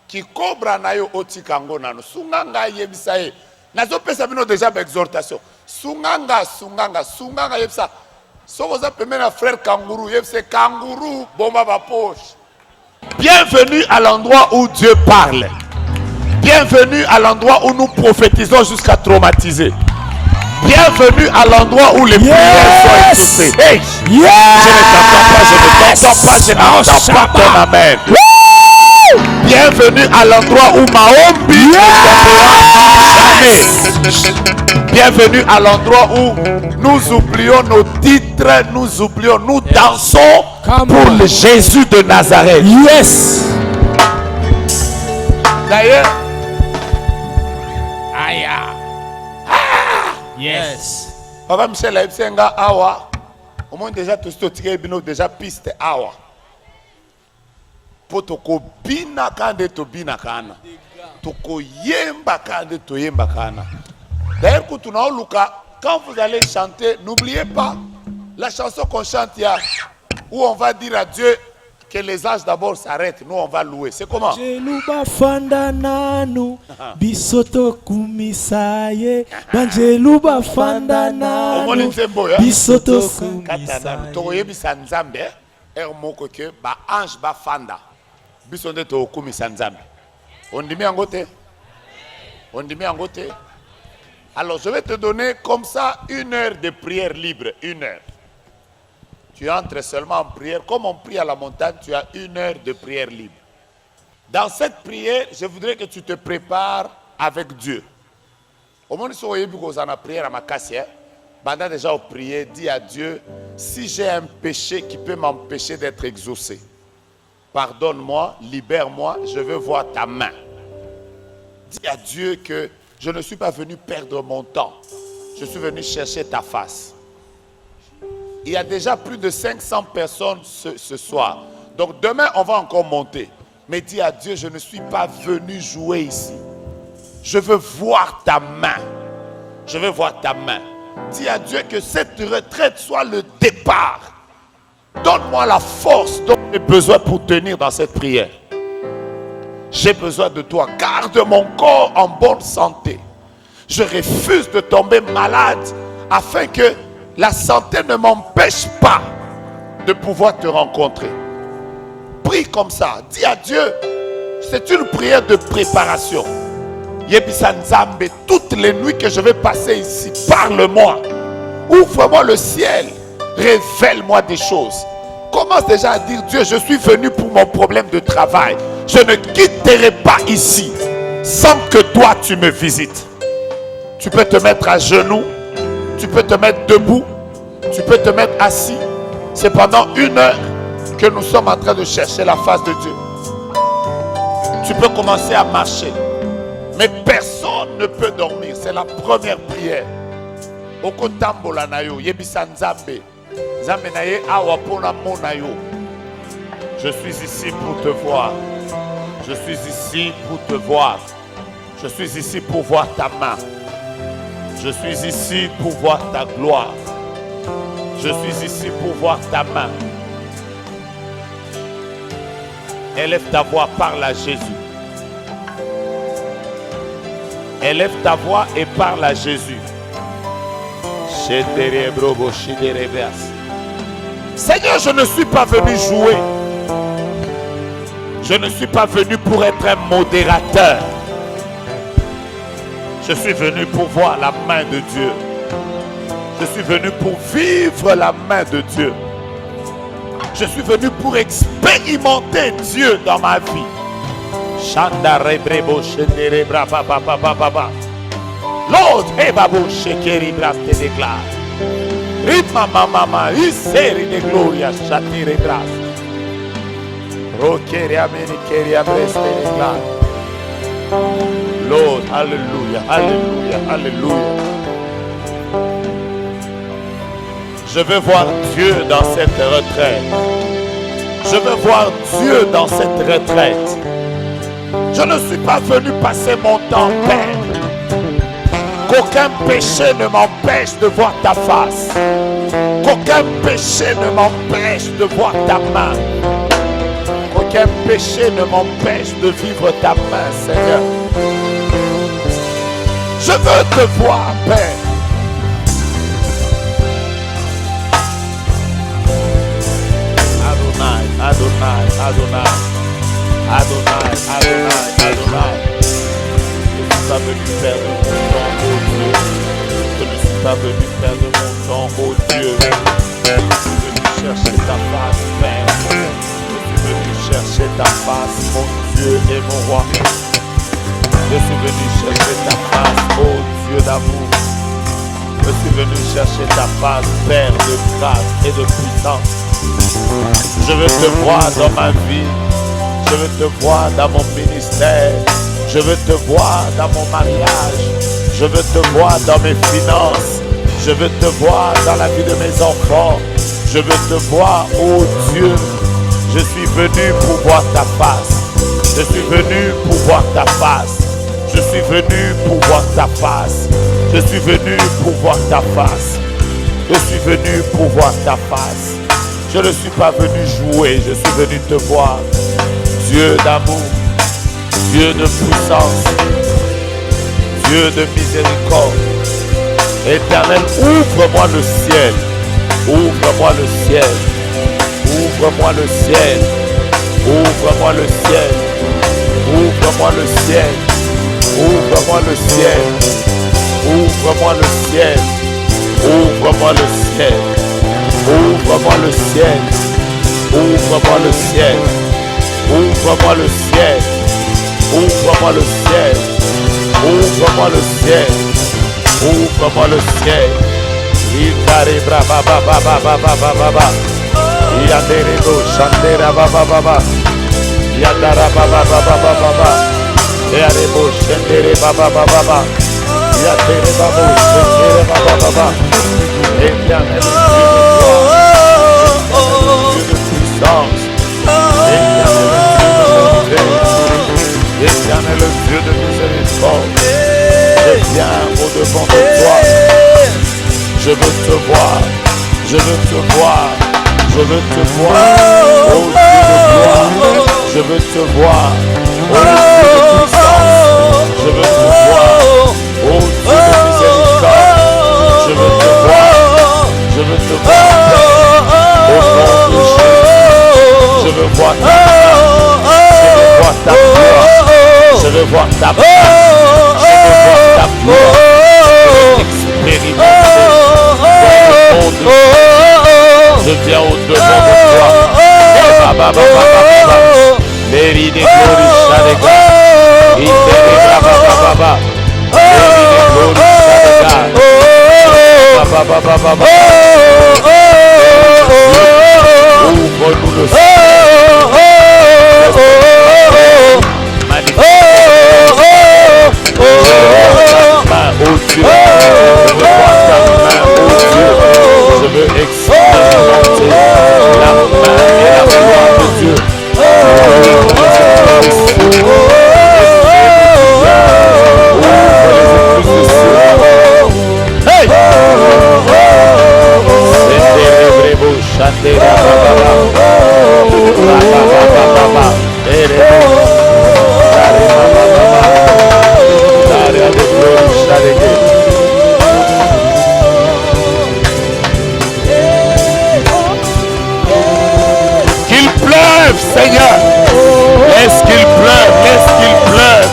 ki cobra na yo otikango nanu sunganga yebisa ye nazo pesa bino déjà ba exhortation sunganga yebisa soko za pembe na frère kangourou yebisa kangourou bomba ba poche. Bienvenue à l'endroit où Dieu parle. Bienvenue à l'endroit où nous prophétisons jusqu'à traumatiser. Bienvenue à l'endroit où les prières sont exaucées. Hey! Je ne t'entends pas ton amen. Bienvenue à l'endroit où Mahombi ne tombera jamais. Bienvenue à l'endroit où nous oublions nos titres, nous dansons pour le Jésus de Nazareth. Yes. D'ailleurs, Yes. Papa Michel a dit awa. Au moins déjà tout ce qui est déjà piste awa. Potoko bina kande to bina kana. Toko yemba kande to yemba kana. D'ailleurs, quand vous allez chanter, n'oubliez pas la chanson qu'on chante hier, où on va dire à Dieu que les âges d'abord s'arrêtent. Nous, on va louer. C'est comment? Banjeluba fanda nanu bisoto kumisaye banjeluba fanda nanu bisoto kumisaye tokoyebisa nzambe moko ke ba ange ba fanda biso nde tokumisa nzambe ondimi yango te alors je vais te donner comme ça 1 heure de prière libre. 1 heure. Tu entres seulement en prière. Comme on prie à la montagne, tu as 1 heure de prière libre. Dans cette prière, je voudrais que tu te prépares avec Dieu. Au moment où tu as la prière à ma casse, pendant déjà prier, dis à Dieu, si j'ai un péché qui peut m'empêcher d'être exaucé, pardonne-moi, libère-moi, je veux voir ta main. Dis à Dieu que je ne suis pas venu perdre mon temps. Je suis venu chercher ta face. Il y a déjà plus de 500 personnes ce soir. Donc demain, on va encore monter. Mais dis à Dieu, je ne suis pas venu jouer ici. Je veux voir ta main. Je veux voir ta main. Dis à Dieu que cette retraite soit le départ. Donne-moi la force dont j'ai besoin pour tenir dans cette prière. J'ai besoin de toi. Garde mon corps en bonne santé. Je refuse de tomber malade afin que la santé ne m'empêche pas de pouvoir te rencontrer. Prie comme ça. Dis à Dieu, c'est une prière de préparation. Yebisa Nzambe, toutes les nuits que je vais passer ici, parle-moi. Ouvre-moi le ciel. Révèle-moi des choses. Commence déjà à dire, Dieu, je suis venu pour mon problème de travail. Je ne quitterai pas ici sans que toi tu me visites. Tu peux te mettre à genoux, tu peux te mettre debout, tu peux te mettre assis. C'est pendant 1 heure que nous sommes en train de chercher la face de Dieu. Tu peux commencer à marcher. Mais personne ne peut dormir. C'est la première prière. Okotambola na yo, yebisa Nzambe. Nzambe na ye awa pona mona yo. Je suis ici pour te voir. Je suis ici pour te voir. Je suis ici pour voir ta main. Je suis ici pour voir ta gloire. Je suis ici pour voir ta main. Élève ta voix, parle à Jésus. Élève ta voix et parle à Jésus. Seigneur, je ne suis pas venu jouer. Je ne suis pas venu pour être un modérateur. Je suis venu pour voir la main de Dieu. Je suis venu pour vivre la main de Dieu. Je suis venu pour expérimenter Dieu dans ma vie. Lord, te déclare. Rima mama, iseri de gloria, chatire bras. Rokeria menikeria breste déclare. Lord, alléluia, alléluia, alléluia. Je veux voir Dieu dans cette retraite. Je veux voir Dieu dans cette retraite. Je ne suis pas venu passer mon temps, Père. Qu'aucun péché ne m'empêche de voir ta face. Qu'aucun péché ne m'empêche de voir ta main. Qu'aucun péché ne m'empêche de vivre ta main, Seigneur. Je veux te voir, Père. Adonai, Adonai, Adonai. Adonai, Adonai, Adonai. Je ne suis pas venu perdre mon temps, oh Dieu. Je ne suis pas venu perdre mon temps, oh Dieu. Je suis venu chercher ta face, Père. Je suis venu chercher ta face, mon Dieu et mon roi. Je suis venu chercher ta face, oh Dieu d'amour. Je suis venu chercher ta face, Père de grâce et de puissance. Je veux te voir dans ma vie. Je veux te voir dans mon ministère. Je veux te voir dans mon mariage. Je veux te voir dans mes finances. Je veux te voir dans la vie de mes enfants. Je veux te voir, oh Dieu. Je suis venu pour voir ta face. Je suis venu pour voir ta face. Je suis venu pour voir ta face. Je suis venu pour voir ta face. Je suis venu pour voir ta face. Je ne suis pas venu jouer, je suis venu te voir. Dieu d'amour, Dieu de puissance, Dieu de miséricorde. Éternel, ouvre-moi le ciel. Ouvre-moi le ciel. Ouvre-moi le ciel. Ouvre-moi le ciel. Ouvre-moi le ciel. Ouvre-moi le ciel. Ouvre-moi le ciel. Ouvre-moi le ciel. Ouvre-moi le ciel. Ouvre-moi le ciel. Ouvre-moi le ciel. Ouvre-moi le ciel. Ouvre-moi le ciel. Ouvre-moi le ciel. Ikare braba baba baba baba baba. Yadere do shandera baba baba. Yadara baba baba baba. Yare bo shandere baba baba. Yadere baba shandere baba baba. Éternel Dieu de puissance. Éternel Dieu de miséricorde. Je viens au-devant de toi. Je veux te voir. Je veux te voir. Je veux te voir. Oh Dieu de gloire. Je veux te voir. Oh Dieu de puissance. Je veux te voir. Oh Dieu de miséricorde. Je veux te voir. Je veux te voir. Au nom de Jésus. Je veux voir ta gloire. Je veux voir ta gloire. Je veux voir ta gloire. Je veux voir ta gloire. Expérimenter. Dans le nom de Jésus. Je viens au-devant de toi. Mary de glory Shadega. Itere baba baba. Mary de glory Shadega. Baba baba baba. Ouvre-nous le ciel. Oh Dieu, je veux voir ta main, oh Dieu, je veux expérimenter la main et la gloire de Dieu. Hey! Qu'il pleuve, Seigneur. Laisse qu'il pleuve, laisse qu'il pleuve.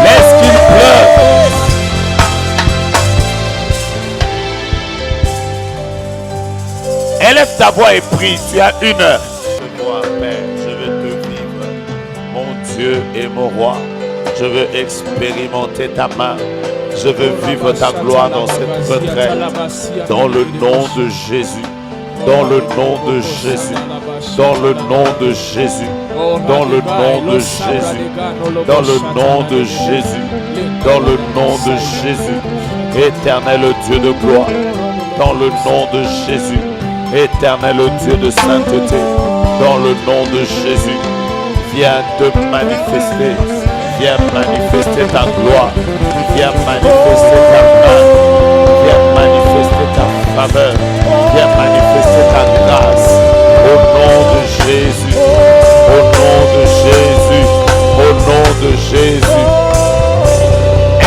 Laisse qu'il pleuve. Élève ta voix et prie, tu as 1 heure. Moi, Père, je veux te vivre, mon Dieu et mon roi. Je veux expérimenter ta main. Je veux vivre ta gloire dans cette retraite. Dans le nom de Jésus. Dans le nom de Jésus. Dans le nom de Jésus. Dans le nom de Jésus. Dans le nom de Jésus. Dans le nom de Jésus. Éternel Dieu de gloire. Dans le nom de Jésus. Éternel Dieu de sainteté. Dans le nom de Jésus. Viens te manifester. Viens manifester ta gloire. Viens manifester ta main. Viens manifester ta faveur. Viens manifester ta grâce. Au nom de Jésus. Au nom de Jésus. Au nom de Jésus.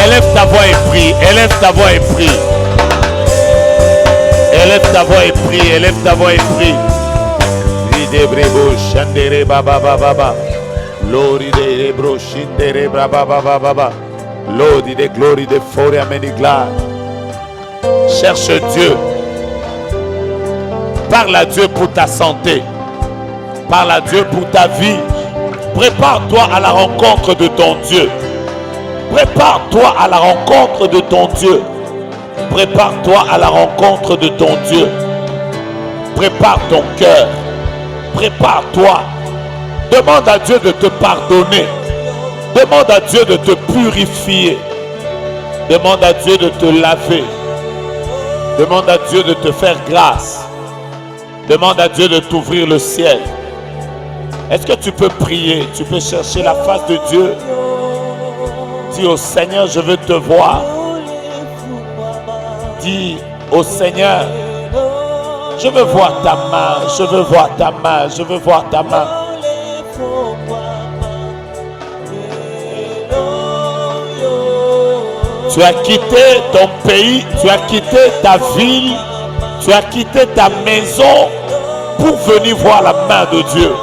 Élève ta voix et prie. Élève ta voix et prie. Élève ta voix et prie. Élève ta voix et prie. Shandere baba baba. Lord de bro shindere baba baba baba. Lord de glory de for many glad. Cherche Dieu. Parle à Dieu pour ta santé. Parle à Dieu pour ta vie. Prépare-toi à la rencontre de ton Dieu. Prépare-toi à la rencontre de ton Dieu. Prépare-toi à la rencontre de ton Dieu. Prépare ton cœur. Prépare-toi. Demande à Dieu de te pardonner. Demande à Dieu de te purifier. Demande à Dieu de te laver. Demande à Dieu de te faire grâce. Demande à Dieu de t'ouvrir le ciel. Est-ce que tu peux prier? Tu peux chercher la face de Dieu. Dis au Seigneur, je veux te voir. Dis au Seigneur, je veux voir ta main, je veux voir ta main, je veux voir ta main. Tu as quitté ton pays, tu as quitté ta ville, tu as quitté ta maison pour venir voir la main de Dieu.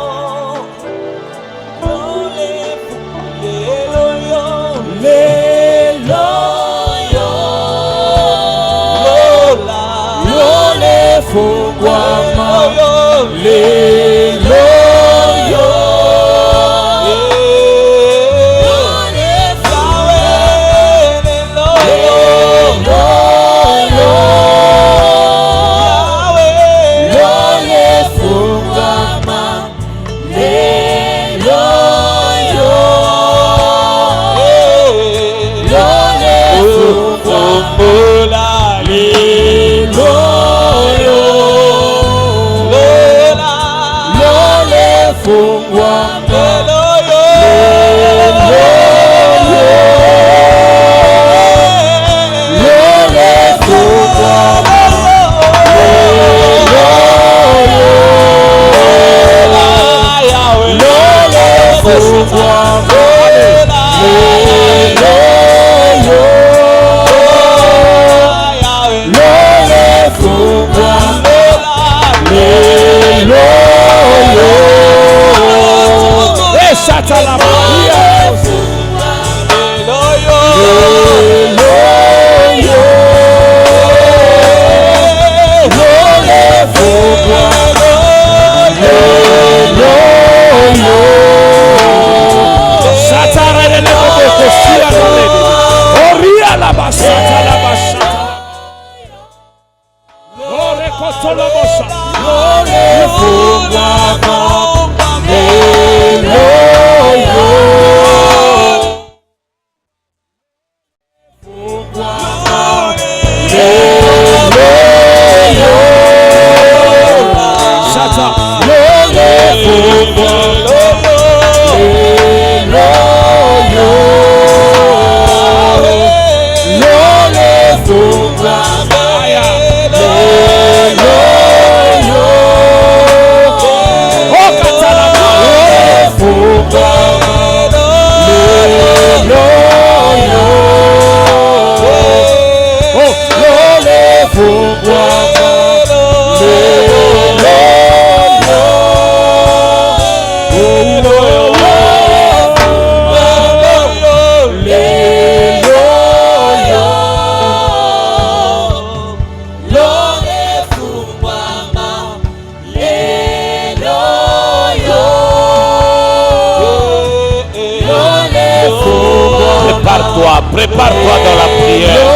Prépare-toi dans la prière.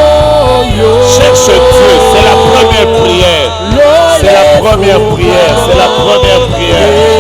Cherche Dieu, c'est la première prière. C'est la première prière. C'est la première prière.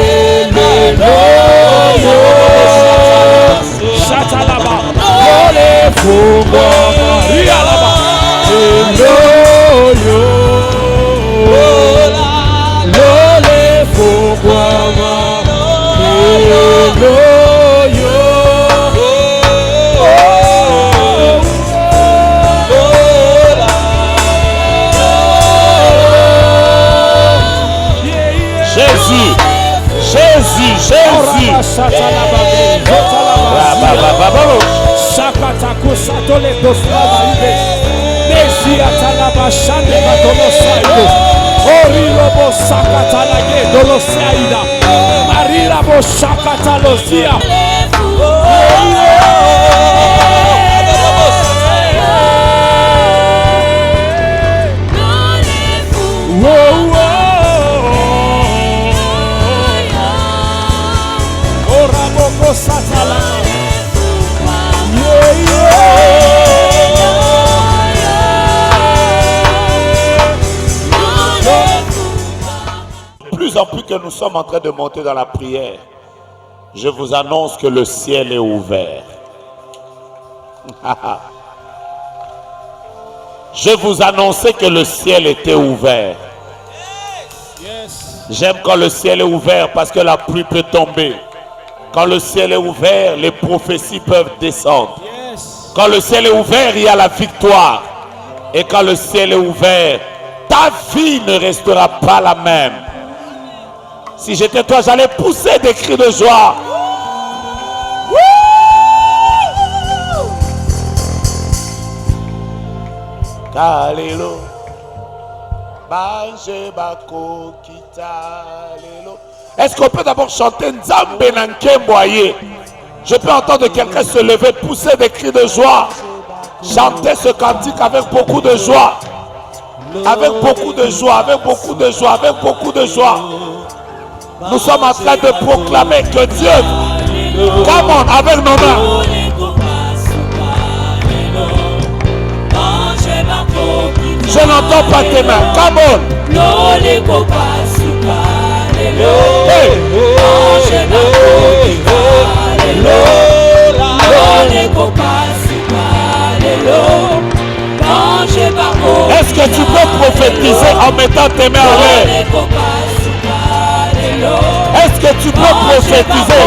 Plus en plus que nous sommes en train de monter dans la prière, je vous annonce que le ciel est ouvert. Je vous annonçais que le ciel était ouvert. J'aime quand le ciel est ouvert parce que la pluie peut tomber. Quand le ciel est ouvert, les prophéties peuvent descendre. Quand le ciel est ouvert, il y a la victoire. Et quand le ciel est ouvert, ta vie ne restera pas la même. Si j'étais toi, j'allais pousser des cris de joie. Kalelo, Banje Bako Kitalelo. Est-ce qu'on peut d'abord chanter Nzambe Nankemboye? Je peux entendre quelqu'un se lever, pousser des cris de joie. Chanter ce cantique avec beaucoup de joie. Avec beaucoup de joie, avec beaucoup de joie, avec beaucoup de joie. Nous sommes en train de proclamer que Dieu, come on, avec nos mains. Je n'entends pas tes mains. Come on. Est-ce que tu peux prophétiser en mettant tes mains en l'air? Est-ce que tu peux prophétiser?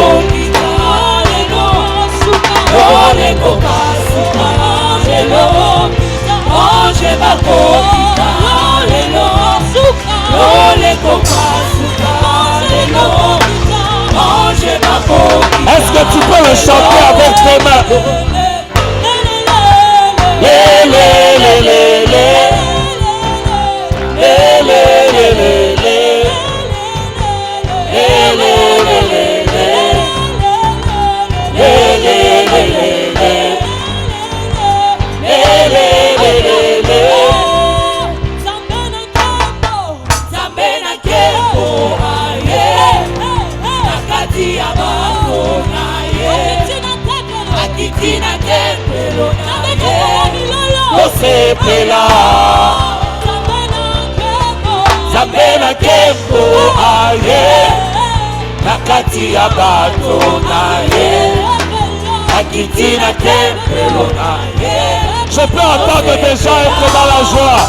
Est-ce que tu peux le chanter avec tes mains? Zambena kembo aye nakati ya bato naye akitina kembo aye. Je peux entendre des gens être dans la joie.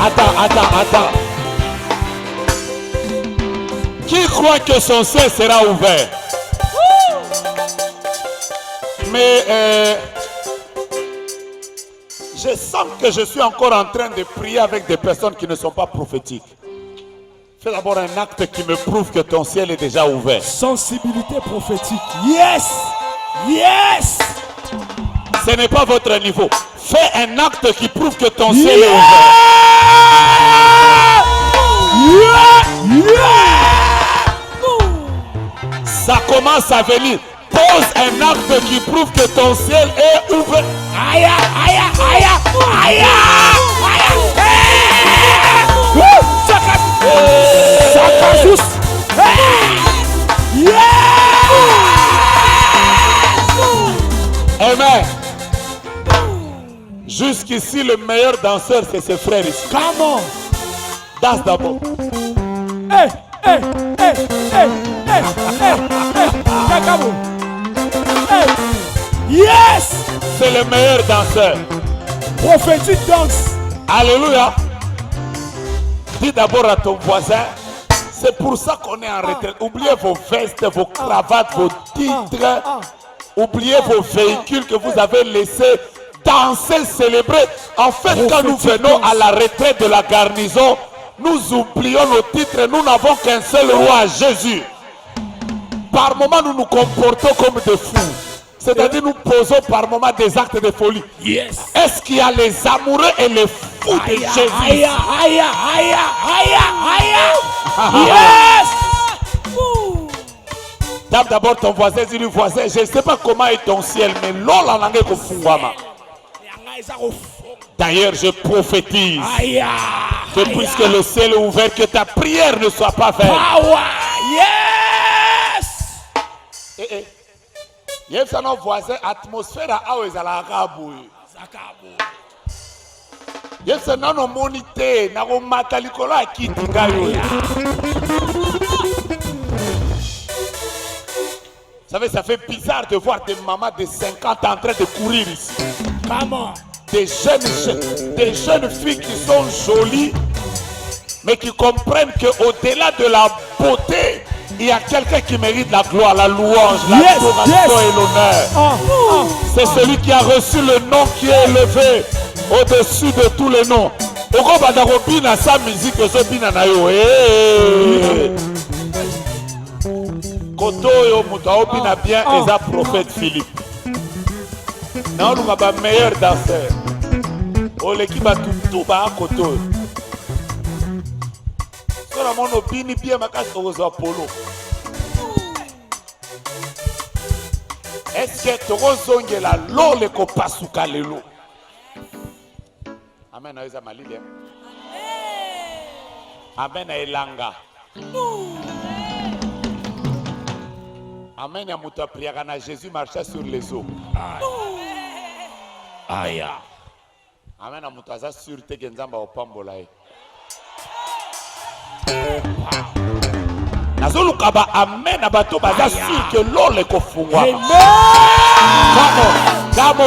Attends. Qui croit que son ciel sera ouvert? Mais je sens que je suis encore en train de prier avec des personnes qui ne sont pas prophétiques. Fais d'abord un acte qui me prouve que ton ciel est déjà ouvert. Sensibilité prophétique. Yes! Yes! Ce n'est pas votre niveau. Fais un acte qui prouve que ton ciel est ouvert. Ça commence à venir. Pose un acte qui prouve que ton ciel est ouvert. Aïe, aïe, aïe, aïe, aïe. Amen. Jusqu'ici, le meilleur danseur, c'est ses frères ici. Comment? Danse d'abord. Yes! C'est le meilleur danseur. Prophétique danse. Alléluia. Dis d'abord à ton voisin, c'est pour ça qu'on est en retraite. Oubliez vos vestes, vos cravates, vos titres. Oubliez vos véhicules que vous avez laissés danser, célébrer. En fait, quand nous venons à la retraite de la garnison, nous oublions nos titres. Nous n'avons qu'un seul roi, Jésus. Par moments, nous nous comportons comme des fous. C'est-à-dire, nous posons par moments des actes de folie. Yes. Est-ce qu'il y a les amoureux et les fous de Jésus? Aïe, aïe, aïe, aïe, aïe. Yes. Tape d'abord ton voisin, dis-lui voisin, je ne sais pas comment est ton ciel, mais l'on en est kofungwama. D'ailleurs, je prophétise que puisque le ciel est ouvert, que ta prière ne soit pas faite. Yes. Yebisa no voisin atmosphère a ezalaka boye. Yebisa nano monite na ko mata likolo akiti ngayo. Vous savez, ça fait bizarre de voir des mamans de 50 ans en train de courir ici. Comment? Des jeunes filles qui sont jolies, mais qui comprennent qu'au-delà de la beauté, il y a quelqu'un qui mérite la gloire, la louange, l'adoration et l'honneur. C'est celui qui a reçu le nom qui est élevé au-dessus de tous les noms. Sa musique, Kotoyo Mutaobina bien et prophète Philippe. Non, nous avons meilleur danseur. Oh, l'équipe a tout bas à Kotoyo. Mon opinion bien ma casse aux Apollo. Est-ce que tu as la l'eau le kopasuka lelo? Amen à Eza Malile. Amen à Elanga. Amen à Mouta Priagana. Jésus marchait sur les eaux. Aïe. Amen à Moutaza sur Tegenzamba au Pambolae. Nazolukaba amen abato baza sûr que l'eau le kofungwa. Come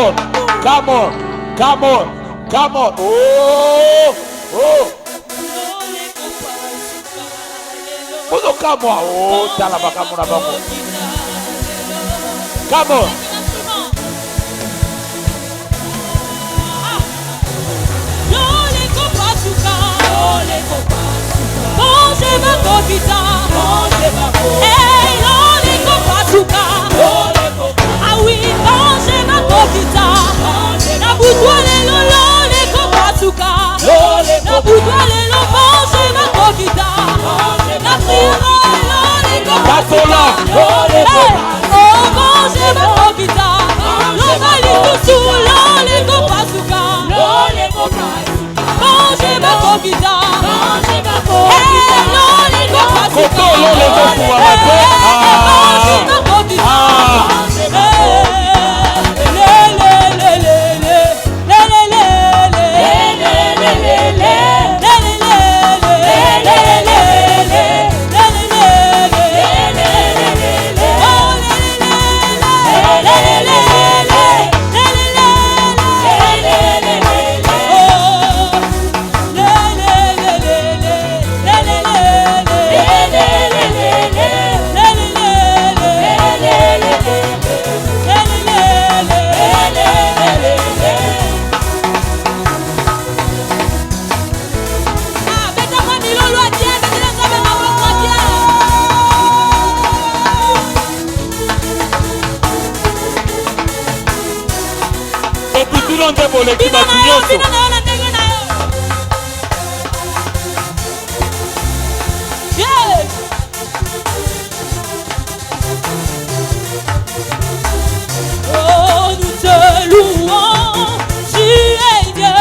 on. Oh. Bozo kamo oh tala bakamu na bango. Come on. Ah oui, manger ma coquita. Na boutoile le kopasuka. Na boutoile manger ma coquita. Na prière le kopasuka. Oh manger ma coquita. L'obali tout le kopasuka. Manger ma coquita. boleki Bino bato na yo, nyonso. bino na yo na ndenge na yo. Yeah. Oh, nous te louons, tu es Dieu,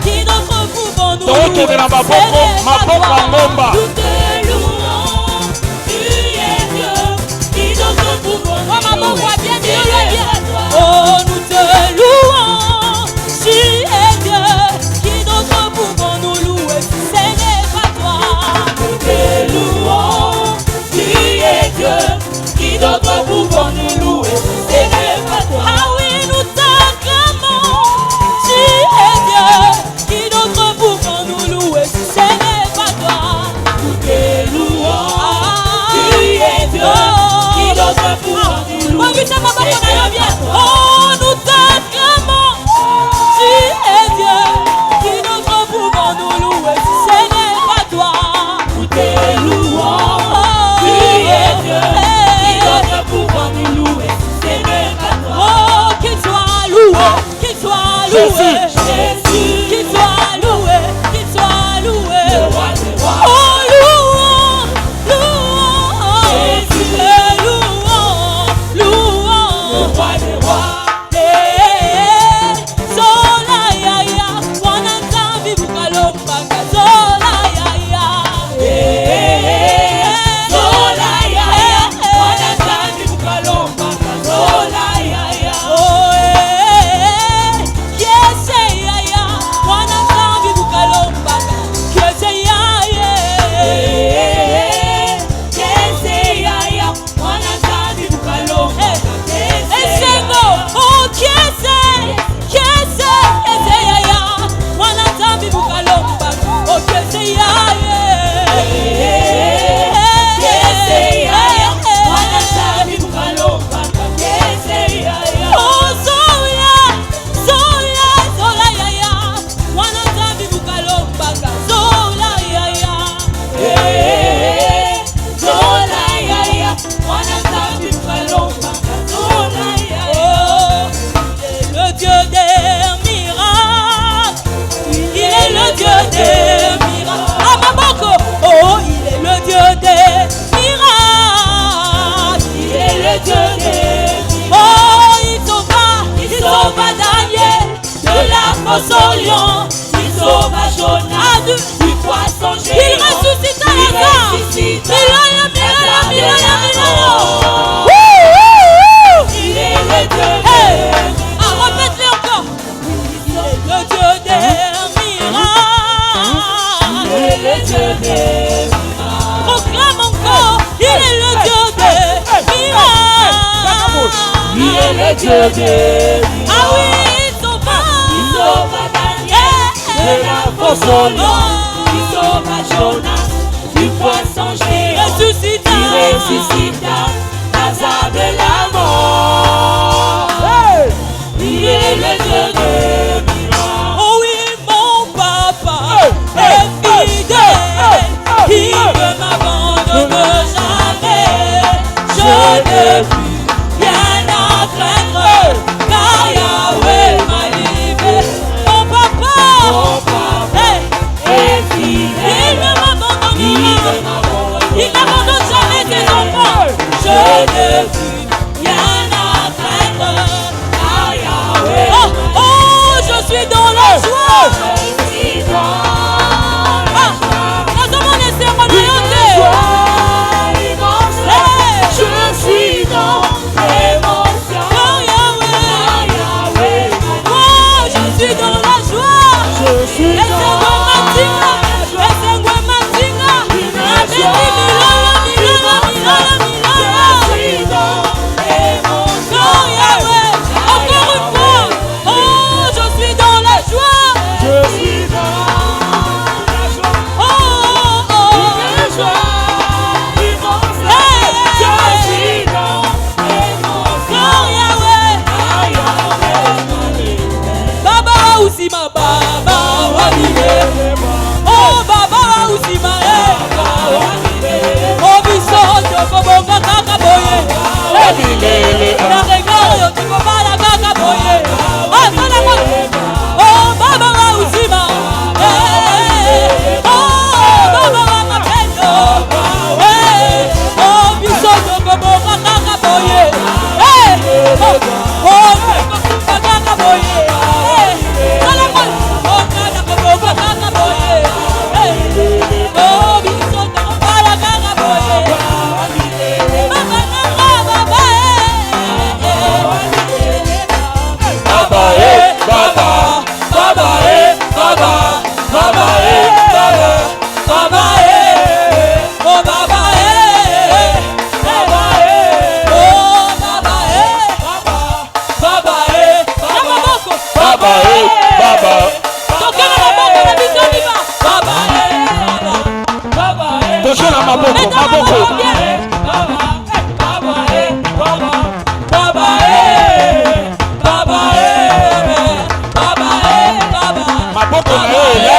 qui d'autre pouvons nous Tokende louer? na maboko, maboko ya ngomba. Nous te louons, tu es Dieu, qui d'autre pouvons nous louer? Oh, nous te louons, tu es Dieu, qui d'autre pouvons nous louer si ce n'est pas toi? Nous te louons, tu es Dieu, qui d'autre pouvons nous louer si ce n'est pas toi? Ah oui, nous t'acclamons, tu es Dieu, qui d'autre pouvons nous louer si ce n'est pas toi? Nous te louons, tu es Dieu, qui d'autre pouvons nous louer si ce n'est pas toi? Oh, nous t'acclamons, tu es Dieu, qui d'autre pouvons nous louer si ce n'est pas toi? Nous te louons, tu es Dieu, qui d'autre pouvons nous louer si ce n'est pas toi? Oh, qu'il soit loué, qu'il soit loué, Jésus, qu'il soit loué, qu'il soit loué, oh, louons, louons, Jésus, louons, louons, le roi des rois. Au lion, il sauva Jonas du poisson géant. Il ressuscita Lazare. Il est le Dieu des miracles. Répète-le encore. Il est le Dieu des miracles. Il est le Dieu des miracles. Proclame encore. Il est le Dieu des miracles. Il est le Dieu des miracles. Ah oui, il sauva Daniel de la fosse au lion. Il sauva Jonas du poisson géant. Il ressuscita Lazare de la mort. Il est le Dieu des miracles. Oh oui, mon papa est fidèle. Il ne m'abandonne jamais. Je ne puis rien en craindre, car Yahweh m'a livré. Mon papa est fidèle. Il ne m'abandonne jamais ses enfants. Je ne puis rien en craindre, car Yahweh. Oh, oh, je suis dans la joie. Je suis dans la joie. Nous avons laissé mon je suis dans l'émotion. Yahweh. Oh, je suis dans la joie. Je suis dans la joie. Oh baba usima oh bisoto kobonga kaka boye na regalo tikobala kaka boye asala mo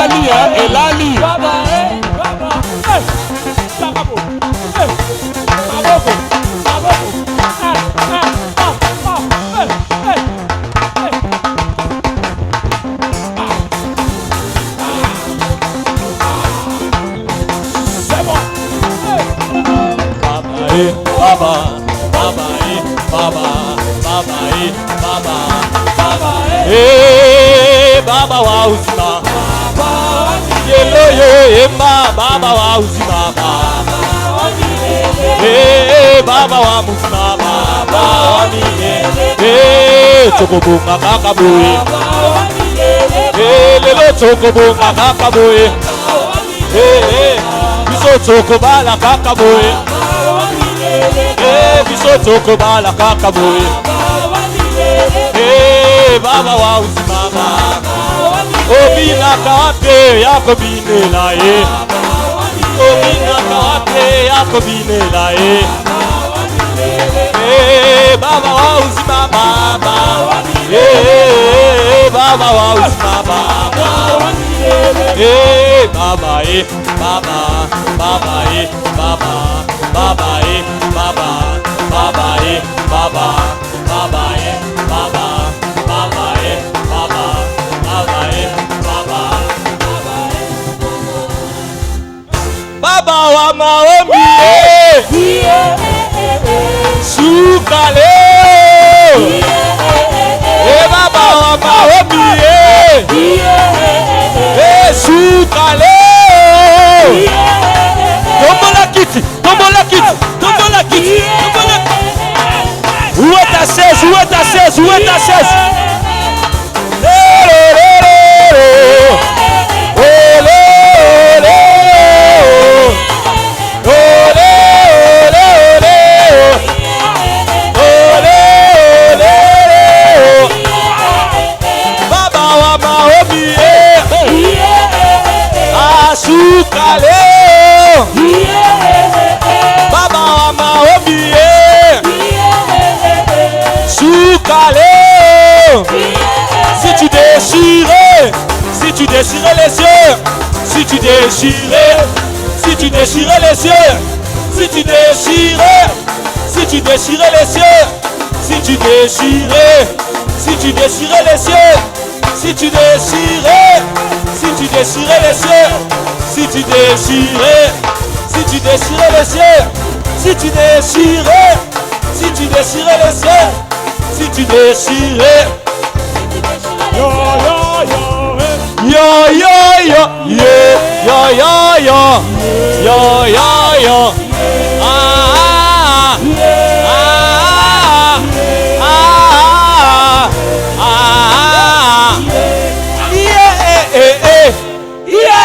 elali hein, elali. Baba, Baba, Sakabo, Saboko, Saboko, c'est bon. Baba, Baba, Baba, Baba, Baba, Baba, Baba wa uzima, yelo yo emba, Baba wa uzima, Baba wa muzima, Baba wa mine, chokobunga kakaboe, lelo chokobunga kakaboe, biso chokobala kakaboe, biso chokobala kakaboe, Baba wa uzima, obina kape yako binela ye, obina kape yako binela ye, Baba wa uzima baba, Baba wa uzima baba, Baba Baba, Baba Baba, Baba Baba, Baba Baba, Baba Baba, Baba Baba, Baba wa maombi sukale, Baba wa maombi sukale, tombola kiti, tombola kiti, tombola kiti, tombola kiti. Où est ta chaise? Où est ta chaise? Où est ta chaise? Baba wa maombi Soukale. Si tu déchirais, si tu déchirais les yeux, si tu déchirais, si tu déchirais les yeux, si tu déchirais, si tu déchirais les yeux, si tu déchirais, si tu déchirais les yeux, si tu déchirais, si tu déchirais les yeux, si tu déchirais, si tu déchirais les yeux, si tu déchirais, si tu déchirais les yeux, si tu déchirais, yo yo yo yo yo yo yo yo yo yo yo ah ah ah ah yeah yeah yeah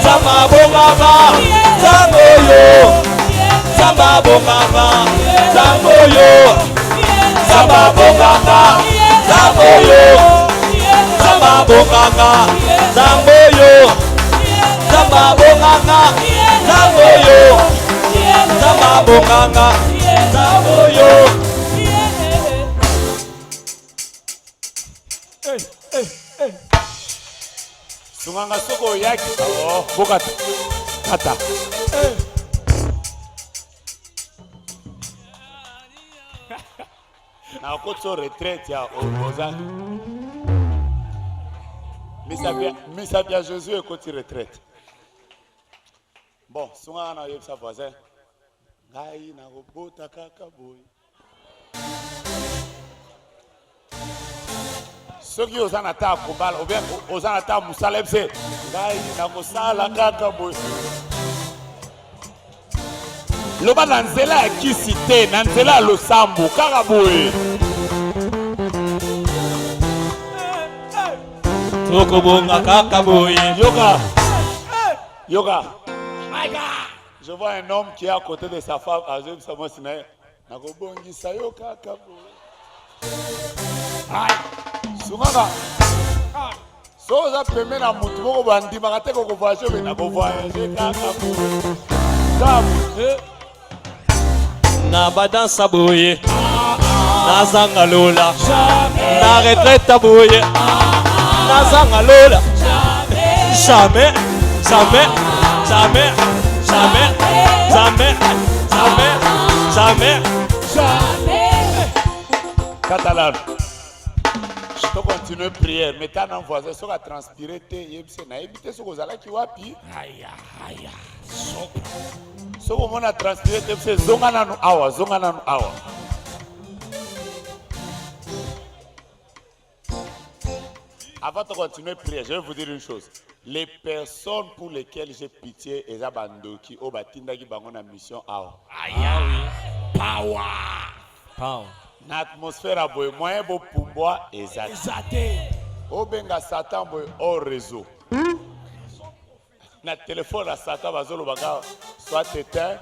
Zamba bongava, zamboyo, zamba bongava, zamboyo, zamba bongava, zamboyo, zamba bongava, zamboyo, zamba bongava, zamboyo, zamba bongava, zamboyo. Sunganga soko yaki oh bokata kata na kotso retraite ya ozangi misabia Jésus et koti retraite bon sunganga na yebisa voisin ngai na robota kaka boy soki ozana ta kobala ou bien ozana ta musala bse ngai na kosala kaka boy loba na nzela ya kisi te na nzela ya losambo kaka boye tokobonga kaka boye yoka yoka je vois un homme qui est à côté de sa femme à Jésus Samosina na kobongisa yo kaka boye Sunganga. So za peme na mutu moko bandimaka te koko voyage mais na voyage kaka Na badansa boye na zanga lola na retraite boye na zanga lola jamais jamais jamais jamais jamais jamais jamais Catalan. Je peux continuer prière, mais t'as un voisin, ça va transpirer, tu na éviter ce que vous allez qui wapi. Aïe aïe. Ce que vous a transpiré, c'est zongana no awa. Avant de continuer prière, je vais vous dire une chose. Les personnes pour lesquelles j'ai pitié, et Zabandoki, Obatinda qui bangon la mission awa. Aïe power. L'atmosphère a beau moyen beau pouvoir exaté. Obenga Satan beau hors réseau. Na téléphone à Satan bazolo baga soit éteint.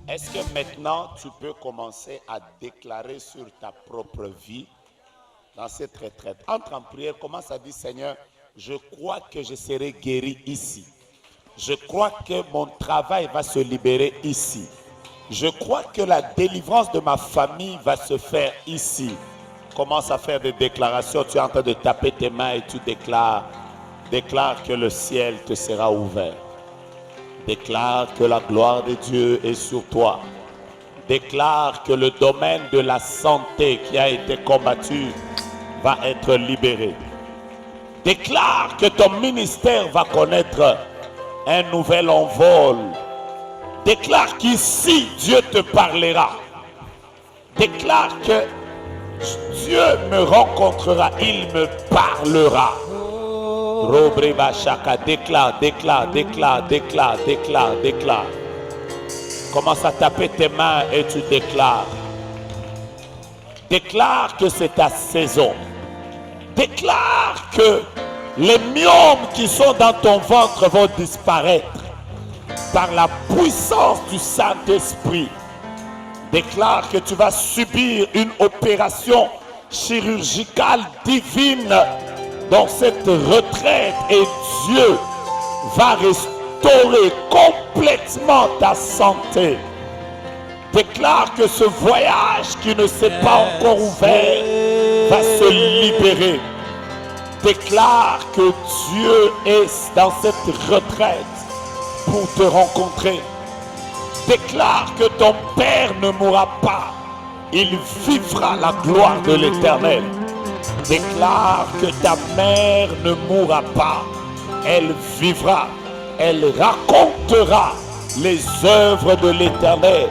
Est-ce que maintenant tu peux commencer à déclarer sur ta propre vie dans cette retraite? Entre en prière, commence à dire Seigneur, je crois que je serai guéri ici. Je crois que mon travail va se libérer ici. Je crois que la délivrance de ma famille va se faire ici. Commence à faire des déclarations. Tu es en train de taper tes mains et tu déclares. Déclare que le ciel te sera ouvert. Déclare que la gloire de Dieu est sur toi. Déclare que le domaine de la santé qui a été combattu va être libéré. Déclare que ton ministère va connaître un nouvel envol. Déclare qu'ici Dieu te parlera. Déclare que Dieu me rencontrera, il me parlera. Robreba Shaka, déclare. Commence à taper tes mains et tu déclares. Déclare que c'est ta saison. Déclare que les myomes qui sont dans ton ventre vont disparaître par la puissance du Saint-Esprit. Déclare que tu vas subir une opération chirurgicale divine dans cette retraite et Dieu va restaurer complètement ta santé. Déclare que ce voyage qui ne s'est pas encore ouvert va se libérer. Déclare que Dieu est dans cette retraite pour te rencontrer. Déclare que ton père ne mourra pas. Il vivra la gloire de l'Éternel. Déclare que ta mère ne mourra pas. Elle vivra. Elle racontera les œuvres de l'Éternel.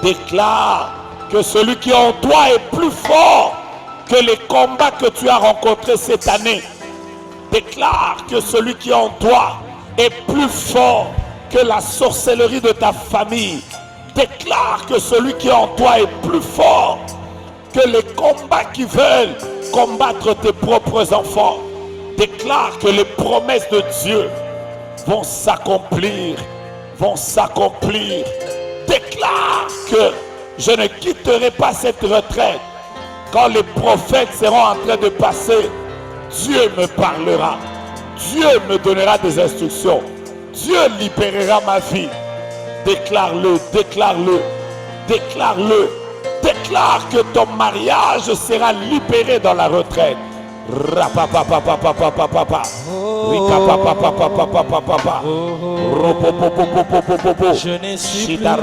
Déclare que celui qui est en toi est plus fort que les combats que tu as rencontrés cette année. Déclare que celui qui est en toi est plus fort que la sorcellerie de ta famille. Déclare que celui qui est en toi est plus fort que les combats qui veulent combattre tes propres enfants. Déclare que les promesses de Dieu vont s'accomplir. Déclare que je ne quitterai pas cette retraite. Quand les prophètes seront en train de passer, Dieu me parlera. Dieu me donnera des instructions. Dieu libérera ma vie. Déclare-le. Déclare que ton mariage sera libéré dans la retraite. Je ne suis plus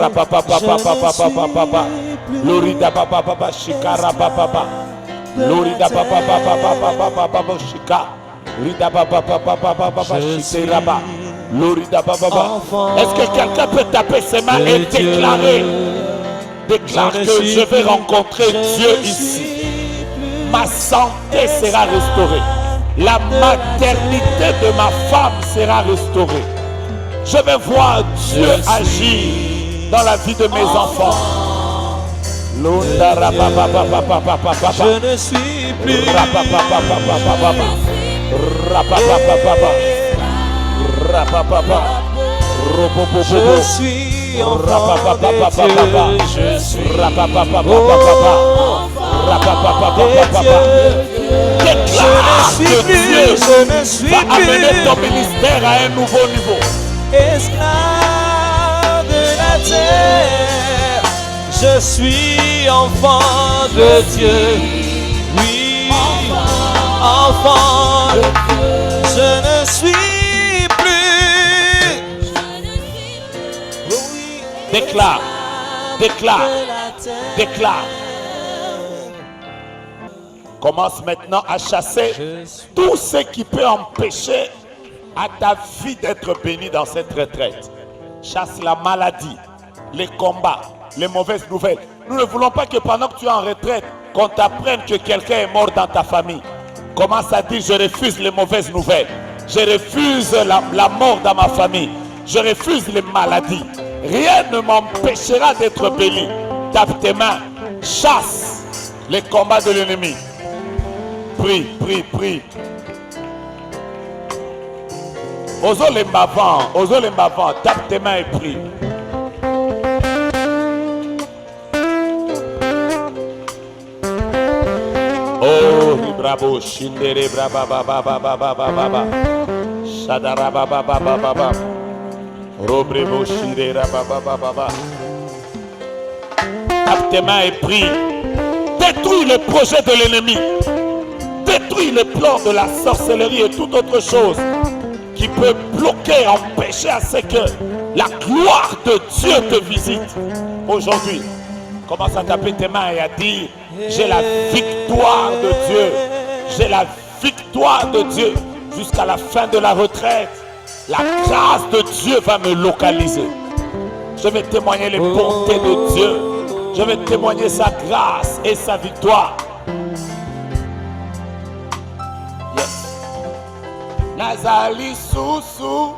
Est-ce que quelqu'un peut taper ses mains et déclarer? Déclare que je vais rencontrer Dieu ici. Ma santé sera restaurée. La maternité de ma femme sera restaurée. Je vais voir Dieu agir dans la vie de mes enfants. Je ne suis plus. Je suis suis enfant de Dieu. Je suis enfant de Dieu. Déclare que Dieu je ne suis va amener plus ton ministère à un nouveau niveau. esclave de la terre. Je suis enfant de Dieu. Oui, enfant de Dieu. Je ne suis plus. Oui, Déclare, déclare, déclare. Commence maintenant à chasser tout ce qui peut empêcher à ta vie d'être bénie dans cette retraite. Chasse la maladie, les combats, les mauvaises nouvelles. Nous ne voulons pas que pendant que tu es en retraite, qu'on t'apprenne que quelqu'un est mort dans ta famille. Commence à dire, je refuse les mauvaises nouvelles. Je refuse la mort dans ma famille. Je refuse les maladies. Rien ne m'empêchera d'être béni. Tape tes mains, chasse les combats de l'ennemi. Prie, prie, prie. Ozo les mbavants, tape tes mains et prie. Oh, bravo, shindere braba baba baba baba baba. Shadara baba baba baba. Robrebo shirera baba baba baba. Tape tes mains et prie. Détruis le projet de l'ennemi. Détruis les plans de la sorcellerie et toute autre chose qui peut bloquer, empêcher à ce que la gloire de Dieu te visite. Aujourd'hui, commence à taper tes mains et à dire, j'ai la victoire de Dieu. J'ai la victoire de Dieu jusqu'à la fin de la retraite. La grâce de Dieu va me localiser. Je vais témoigner les bontés de Dieu. Je vais témoigner sa grâce et sa victoire. Nazali susu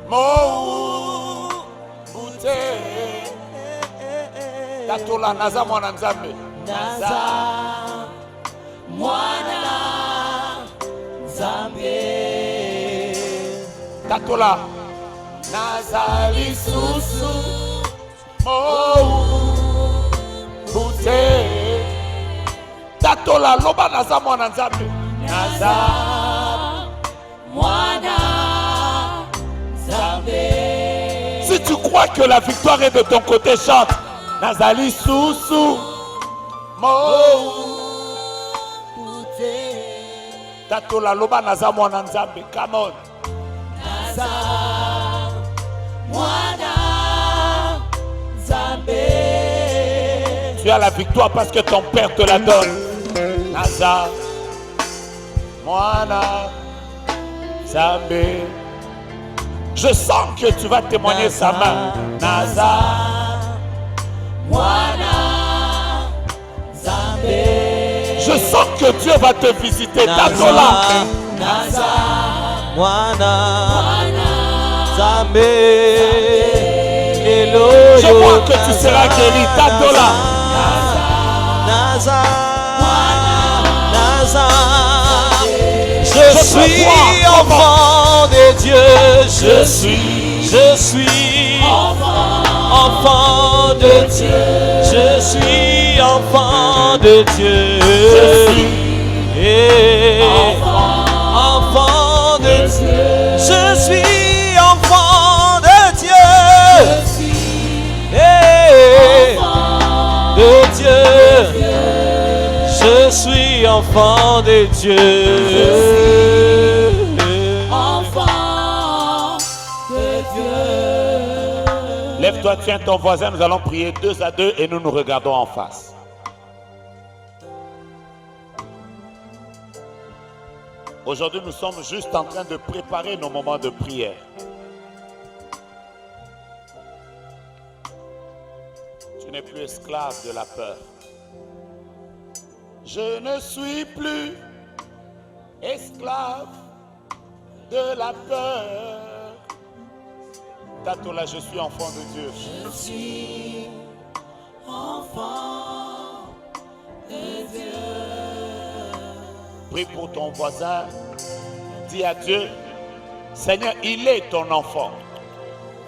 mou ute tatola naza mwana nzambe naza mwana nzambe tatola nazali susu mou ute tatola loba naza mwana nzambe naza si tu crois que la victoire est de ton côté, chante. Nazali susu mo tatola loba naza mwana nzambe. Come on. naza mwana nzambe. Tu as la victoire parce que ton père te la donne. Naza mwana Zambé. Je sens que tu vas témoigner Naza, sa main. Naza Mwana Zambé. Je sens que Dieu va te visiter. Tatola. Naza Mwana Zambé. Je vois que tu seras guéri. Tatola. Naza Naza. Je suis enfant de Dieu, je suis enfant de Dieu, je suis enfant de Dieu, enfant de Dieu, je suis enfant de Dieu, de Dieu. Je suis enfant de Dieu. Enfant de Dieu. Lève-toi, tiens ton voisin, nous allons prier 2 à 2 et nous nous regardons en face. Aujourd'hui, nous sommes juste en train de préparer nos moments de prière. Tu n'es plus esclave de la peur. Je ne suis plus esclave de la peur. Tatola, je suis enfant de Dieu. Je suis enfant de Dieu. Prie pour ton voisin. Dis à Dieu, Seigneur, il est ton enfant.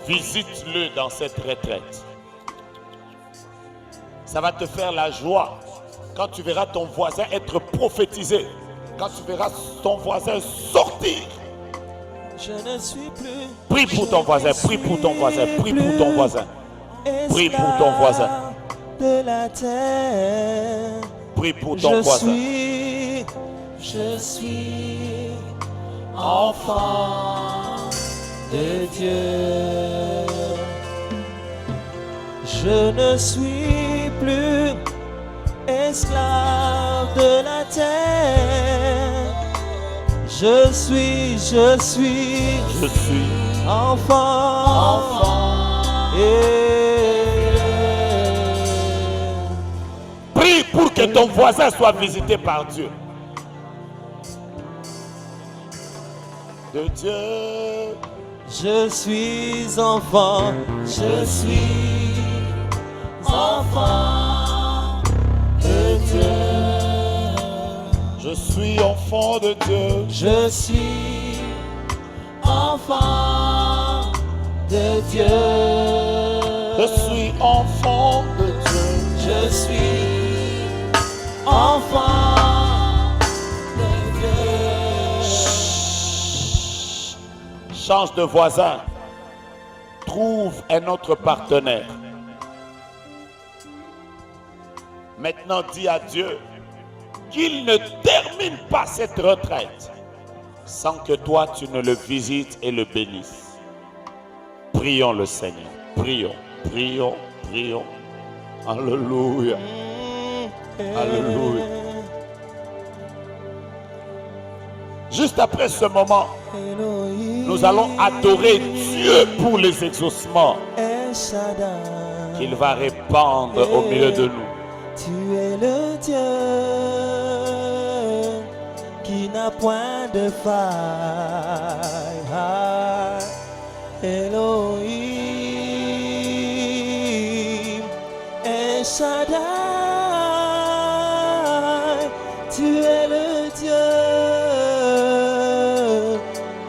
Visite-le dans cette retraite. Ça va te faire la joie quand tu verras ton voisin être prophétisé. Quand tu verras ton voisin sortir. Je ne suis plus. Prie pour ton voisin, prie pour ton voisin, prie pour ton voisin. Prie pour ton voisin. De la terre. Prie pour ton voisin. Je suis enfant de Dieu. Je ne suis plus esclave de la terre. Je suis enfant. Prie pour que ton voisin soit visité par Dieu. De Dieu. Je suis enfant. Je suis enfant de Dieu. Je suis enfant de Dieu. Je suis enfant de Dieu. Je suis enfant de Dieu. Je suis enfant de Dieu. Change de voisin. Trouve un autre partenaire. Maintenant, dis à Dieu qu'il ne termine pas cette retraite sans que toi tu ne le visites et le bénisses. Prions le Seigneur. Prions, prions, prions. Alléluia. Alléluia. Juste après ce moment, nous allons adorer Dieu pour les exaucements qu'il va répandre au milieu de nous. Tu es le Dieu qui n'a point de faille. Elohim, El Shaddai, tu es le Dieu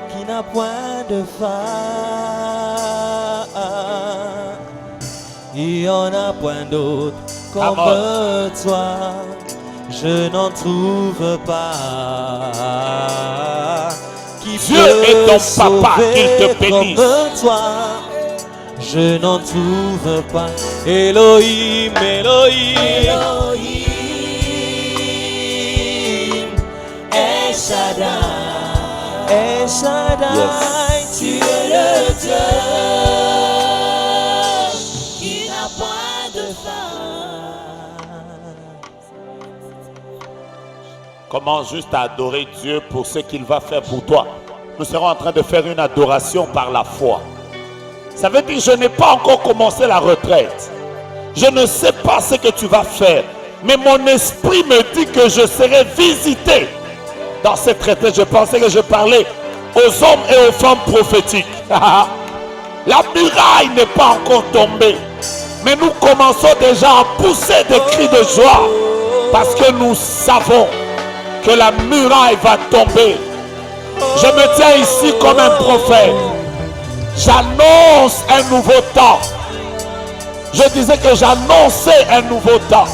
qui n'a point de faille. Il n'y en a point d'autre comme toi, je n'en trouve pas. Qui Dieu est ton papa, qu'il te bénisse. Comme toi, je n'en trouve pas. Elohim, Elohim, Elohim, El Shaddai, El Shaddai, Yes. tu es le Dieu qui n'a point de Commence juste à adorer Dieu pour ce qu'il va faire pour toi. Nous serons en train de faire une adoration par la foi. Ça veut dire que je n'ai pas encore commencé la retraite. Je ne sais pas ce que tu vas faire. Mais mon esprit me dit que je serai visité dans cette retraite. Je pensais que je parlais aux hommes et aux femmes prophétiques. La muraille n'est pas encore tombée. Mais nous commençons déjà à pousser des cris de joie. Parce que nous savons que la muraille va tomber. Je me tiens ici comme un prophète. J'annonce un nouveau temps. Je disais que j'annonçais un nouveau temps.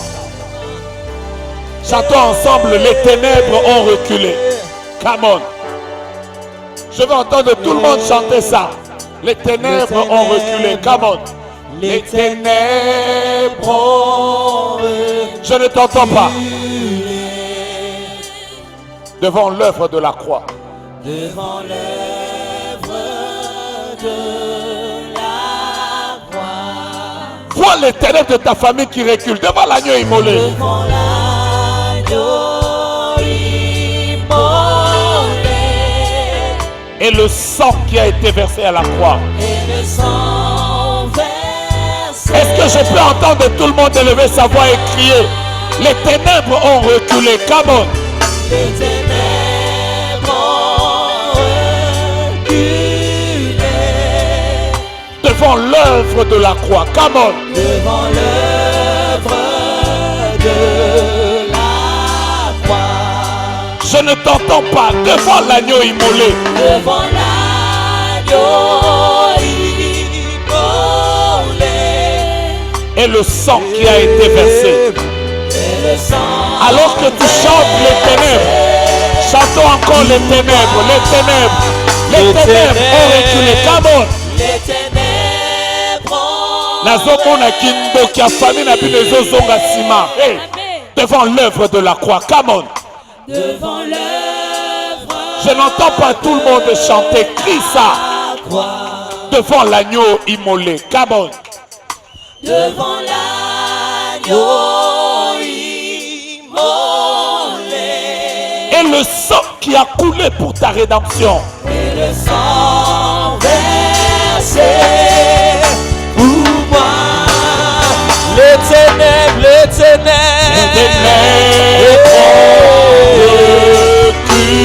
Chantons ensemble, les ténèbres ont reculé. Come on. Je veux entendre tout le monde chanter ça. Les ténèbres ont reculé. Come on. Les ténèbres ont reculé. Je ne t'entends pas. Devant l'œuvre de la croix. Devant l'œuvre de la croix. Vois les ténèbres de ta famille qui reculent devant l'agneau immolé. Devant l'agneau immolé. Et le sang qui a été versé à la croix. Et le sang versé. Est-ce que je peux entendre tout le monde élever sa voix et crier? Les ténèbres ont reculé. Come on. Les ténèbres ont reculé. Devant l'œuvre de la croix. Come on. Devant l'œuvre de la croix. Je ne t'entends pas. Devant l'agneau immolé. Devant l'agneau immolé. et le sang qui a été versé. Alors que tu chantes les ténèbres, chantons encore les ténèbres, les ténèbres. Les ténèbres ont reculé. Come on. Les ténèbres. Nazomona kindoki ya famille na bino ezozonga nsima. Hey, devant l'œuvre de la croix. Come on. Devant l'œuvre. Je n'entends pas tout le monde chanter. Crie ça. Devant l'agneau immolé. Come on. Devant l'agneau immolé. Et le sang qui a coulé pour ta rédemption. Et le sang versé pour moi. Les ténèbres, les ténèbres. Les ténèbres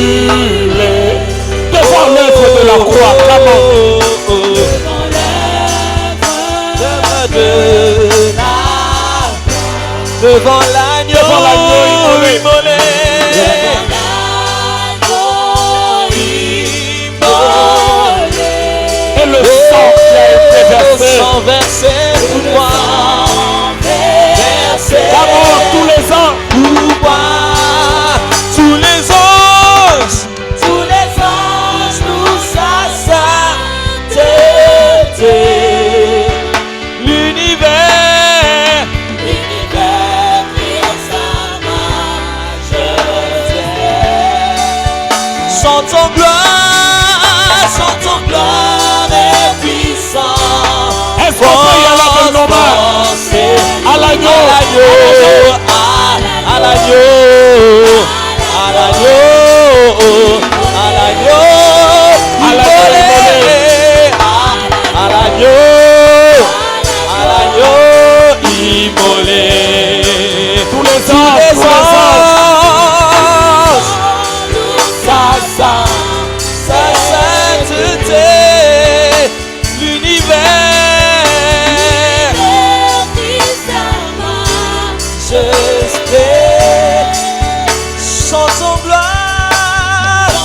reculées. Devant l'œuvre de la croix. Come on. Devant l'œuvre de la Devant l'agneau immolé. Et le sang qui a été versé. Versé pour moi. D'abord tous les ans. Pour moi. Tous les anges. Tous les anges nous Sainteté. L'univers. L'univers prie sa majesté. Chantons gloire. Chantons gloire et puissance. Est-ce qu'on peut y aller avec nos mains? À l'agneau. À l'agneau. À l'agneau. À l'agneau. À l'agneau. À l'agneau immolé. Tous les ans. Sa sainteté. L'univers. Chantons gloire.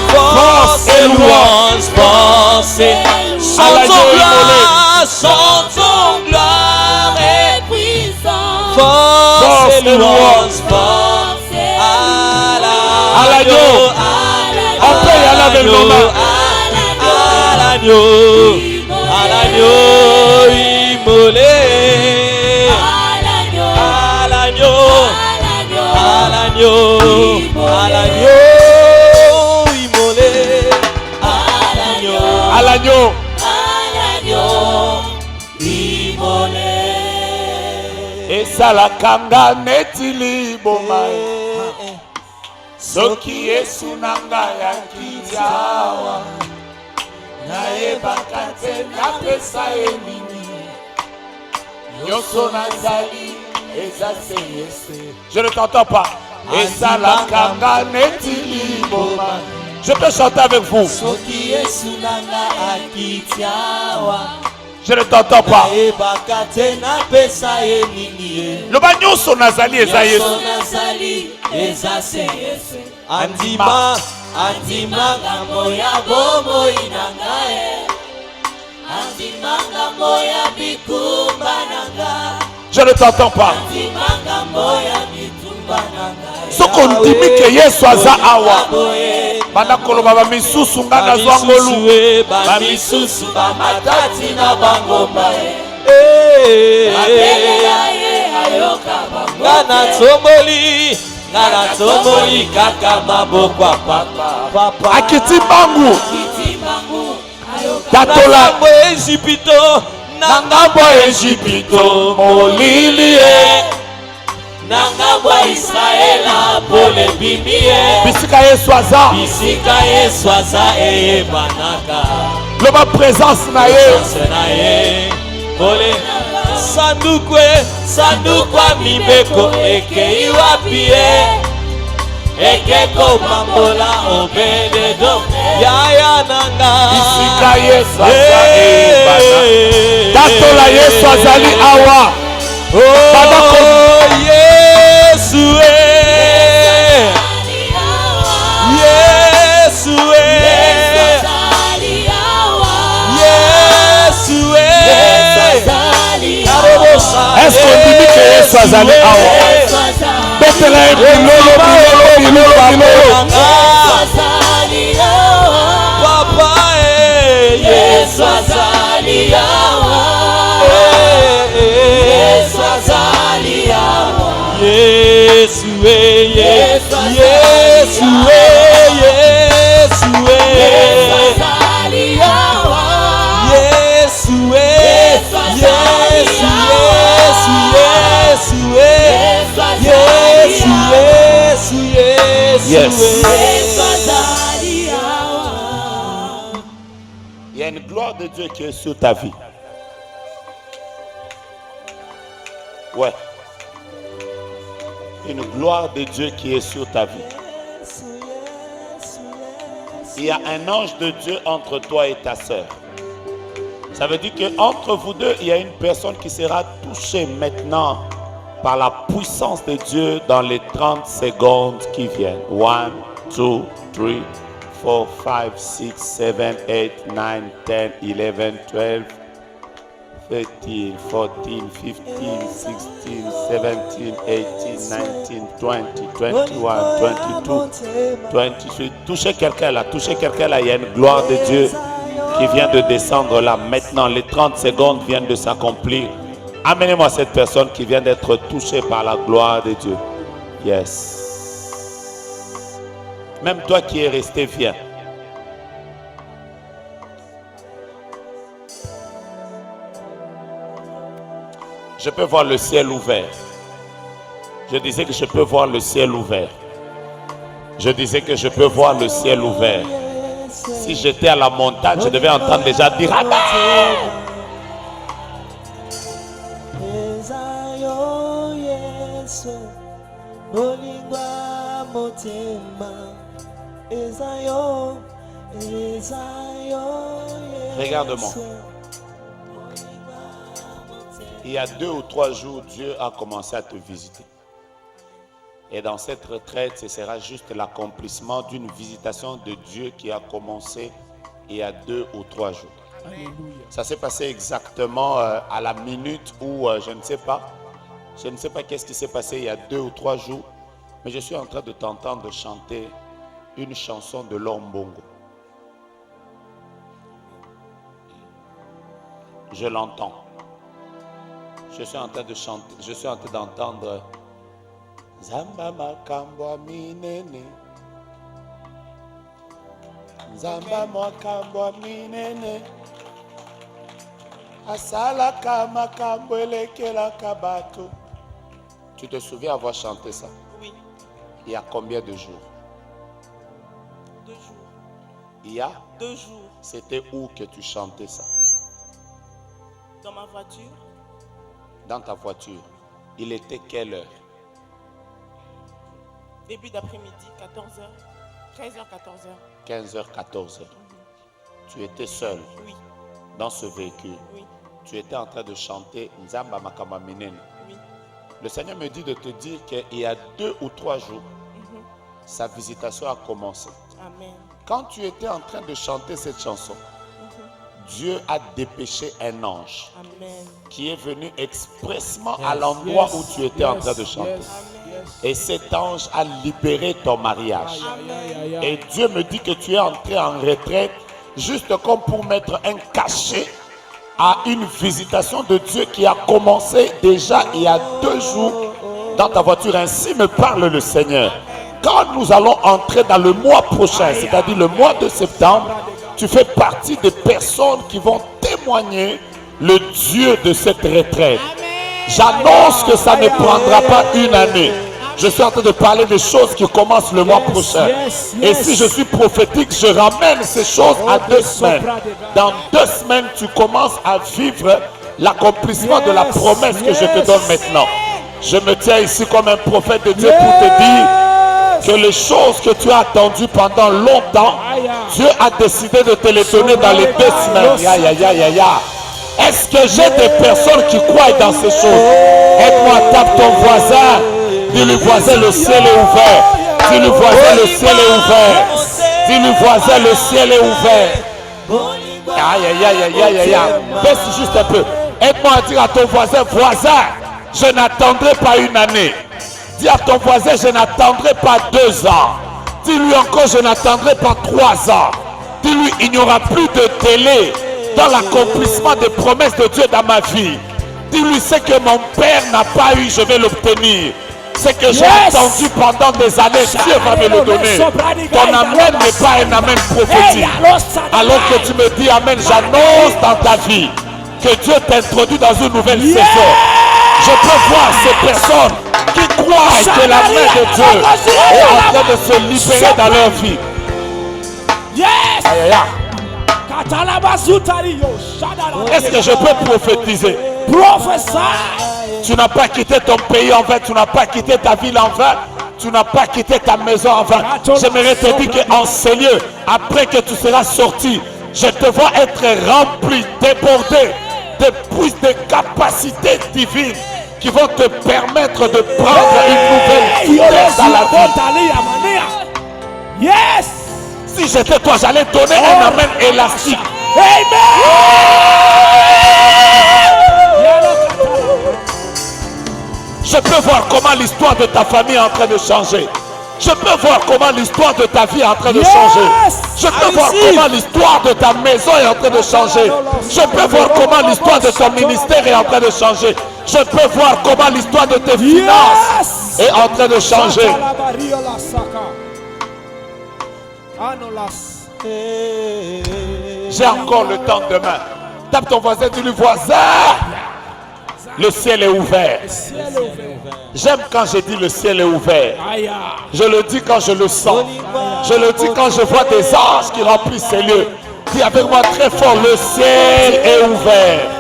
Force et louange, force et chantons gloire, chantons gloire et force et louange, force à l'agneau, On peut y aller avec nos mains. à l'agneau immolé, à l'agneau immolé, À l'agneau. Et ça la kanga netili bomai. Soki Yesu nanga ya kijawa. Naye bakate na pesa emini. Yoso nazali ezase yese. Je ne t'entends pas. Et ça la kanga netili bomai. Je peux chanter avec vous. Soki Yesu nanga akitiawa. Je ne t'entends pas. Ebakate na pesa eningie. Le banyoso nazali eza Yesu. Nazali ezase Yesu. Andima, Andima ngambo ya bomo inangae. Andima ngambo ya bikumba nanga. Je ne t'entends pas. Andima ngambo ya bitumba nanga. Soko ndimi ke Yesu aza awa. Banda koloba ba misusu nga na zwangolu. Ba misusu ba matati na bangomba. Ngana tomboli kaka maboko papa. Akiti bangu. Tatola. Nangambo Ejipito molilie. Nangambo Israela pole bimie. Bisika Yesu aza. Bisika Yesu aza ebanaka. Loba présence na ye. Pole sandukwa mibeko ekei wapie. Ekeko mambola obededo yaya nanga. Bisika Yesu aza ebana. Tatola Yesu azali awa. Oh Yesu Yesu bazali awa. Bethlehem bilolo bilolo bilolo. Papa Yesu azali awa. Yesu azali awa. Yesu Yesu azali awa. Yesu Il y a une gloire de Dieu qui est sur ta vie. Ouais. Une gloire de Dieu qui est sur ta vie. Il y a un ange de Dieu entre toi et ta sœur. Ça veut dire qu'entre vous deux, il y a une personne qui sera touchée maintenant par la puissance de Dieu dans les 30 secondes qui viennent. 1, 2, 3, 4, 5, 6, 7, 8, 9, 10, 11, 12, 13, 14, 15, 16, 17, 18, 19, 20, 21, 22, 23. Touchez quelqu'un là, il y a une gloire de Dieu qui vient de descendre là. Maintenant, les 30 secondes viennent de s'accomplir. Amenez-moi cette personne qui vient d'être touchée par la gloire de Dieu. Yes. Même toi qui es resté, viens. Je peux voir le ciel ouvert. Je disais que je peux voir le ciel ouvert. Je disais que je peux voir le ciel ouvert. Si j'étais à la montagne, je devais entendre déjà dire Amen. Regarde-moi. Il y a 2 ou 3 jours, Dieu a commencé à te visiter. Et dans cette retraite, ce sera juste l'accomplissement d'une visitation de Dieu qui a commencé il y a 2 ou 3 jours. Alléluia. Ça s'est passé exactement à la minute où je ne sais pas qu'est-ce qui s'est passé il y a 2 ou 3 jours, mais je suis en train de t'entendre chanter une chanson de Lombongo. Je l'entends. Je suis en train de chanter, je suis en train d'entendre Zamba makambwa minene. Zamba makambwa minene. Asala kama kambwele kela kabato. Tu te souviens avoir chanté ça? Oui. Il y a combien de jours? 2 jours. Il y a 2 jours. C'était où que tu chantais ça? Dans ma voiture. Dans ta voiture. Il était quelle heure? Début d'après-midi, 14h, 13h, 14h. 15h, 14h. Tu étais seul Oui. dans ce véhicule. Oui. Tu étais en train de chanter Nzamba Makama Minene. Oui. Le Seigneur me dit de te dire qu'il y a 2 ou 3 jours, sa visitation a commencé. Amen. Quand tu étais en train de chanter cette chanson, Dieu a dépêché un ange Amen. qui est venu expressément à l'endroit où tu étais en train de chanter. Et cet ange a libéré ton mariage. Et Dieu me dit que tu es entré en retraite juste comme pour mettre un cachet à une visitation de Dieu qui a commencé déjà il y a 2 jours dans ta voiture. Ainsi me parle le Seigneur. Quand nous allons entrer dans le mois prochain, c'est-à-dire le mois de septembre, tu fais partie des personnes qui vont témoigner le Dieu de cette retraite. J'annonce que ça ne prendra pas 1 année. Je suis en train de parler des choses qui commencent le mois prochain. Et si je suis prophétique, je ramène ces choses à 2 semaines. Dans 2 semaines, tu commences à vivre l'accomplissement de la promesse que je te donne maintenant. Je me tiens ici comme un prophète de Dieu pour te dire que les choses que tu as attendues pendant longtemps, Dieu a décidé de te les donner dans les 2 semaines. Est-ce que j'ai des personnes qui croient dans ces choses? Aide-moi, tape ton voisin. Dis-lui, voisin, le ciel est ouvert. Dis-lui, voisin, le ciel est ouvert. Dis-lui, voisin, le ciel est ouvert. Aïe, aïe, aïe, aïe, aïe, aïe. Baisse juste un peu. Aide-moi à dire à ton voisin, voisin, je n'attendrai pas une année. Dis à ton voisin, je n'attendrai pas 2 ans. Dis-lui encore, je n'attendrai pas 3 ans. Dis-lui, il n'y aura plus de délai dans l'accomplissement des promesses de Dieu dans ma vie. Dis-lui, ce que mon père n'a pas eu, je vais l'obtenir. Ce que j'ai attendu pendant des années, Dieu va me le donner. Ton amen n'est pas un amen prophétique. Alors que tu me dis amen, j'annonce dans ta vie que Dieu t'introduit dans une nouvelle saison. Je peux voir ces personnes qui croient que la main de Dieu est en train de se libérer dans leur vie. Yes! Aïe, aïe, aïe. Est-ce que je peux prophétiser? Prophesy! Tu n'as pas quitté ton pays en vain, tu n'as pas quitté ta ville en vain, tu n'as pas quitté ta maison en vain. J'aimerais te dire qu'en ces lieux, après que tu seras sorti, je te vois être rempli, débordé de capacités divines qui vont te permettre de prendre une nouvelle vitesse dans la vie. Yes! Si j'étais toi, j'allais donner un amen élastique. Je peux voir comment l'histoire de ta famille est en train de changer. Je peux voir comment l'histoire de ta vie est en train de changer. Je peux voir comment l'histoire de ta maison est en train de changer. Je peux voir comment l'histoire de ton ministère est en train de changer. Je peux voir comment l'histoire de tes finances est en train de changer. J'ai encore le temps demain. Tape ton voisin, dis-lui, voisin. Le ciel est ouvert. J'aime quand je dis le ciel est ouvert. Je le dis quand je le sens. Je le dis quand je vois des anges qui remplissent ces lieux. Dis avec moi très fort, le ciel est ouvert.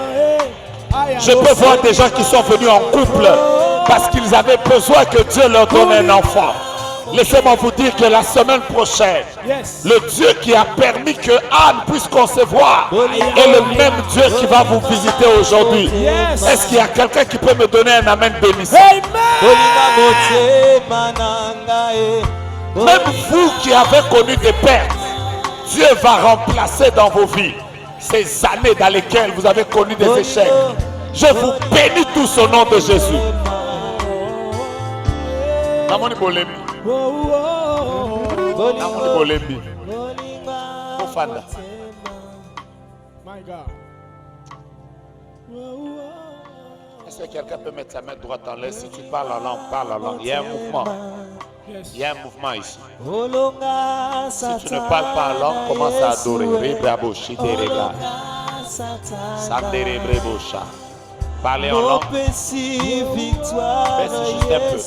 Je peux voir des gens qui sont venus en couple parce qu'ils avaient besoin que Dieu leur donne un enfant. Laissez-moi vous dire que la semaine prochaine, le Dieu qui a permis que Anne puisse concevoir est le même Dieu qui va vous visiter aujourd'hui. Est-ce qu'il y a quelqu'un qui peut me donner un amen bénissant? Même vous qui avez connu des pertes, Dieu va remplacer dans vos vies ces années dans lesquelles vous avez connu des échecs. Je vous bénis tous au nom de Jésus. Est-ce que quelqu'un peut mettre sa main droite en l'air? Si tu parles en langue, parle en langue. Il y a un mouvement. Il y a un mouvement ici. Si tu ne parles pas en langue, commence à adorer. Parlez en langue. Baisse juste un peu.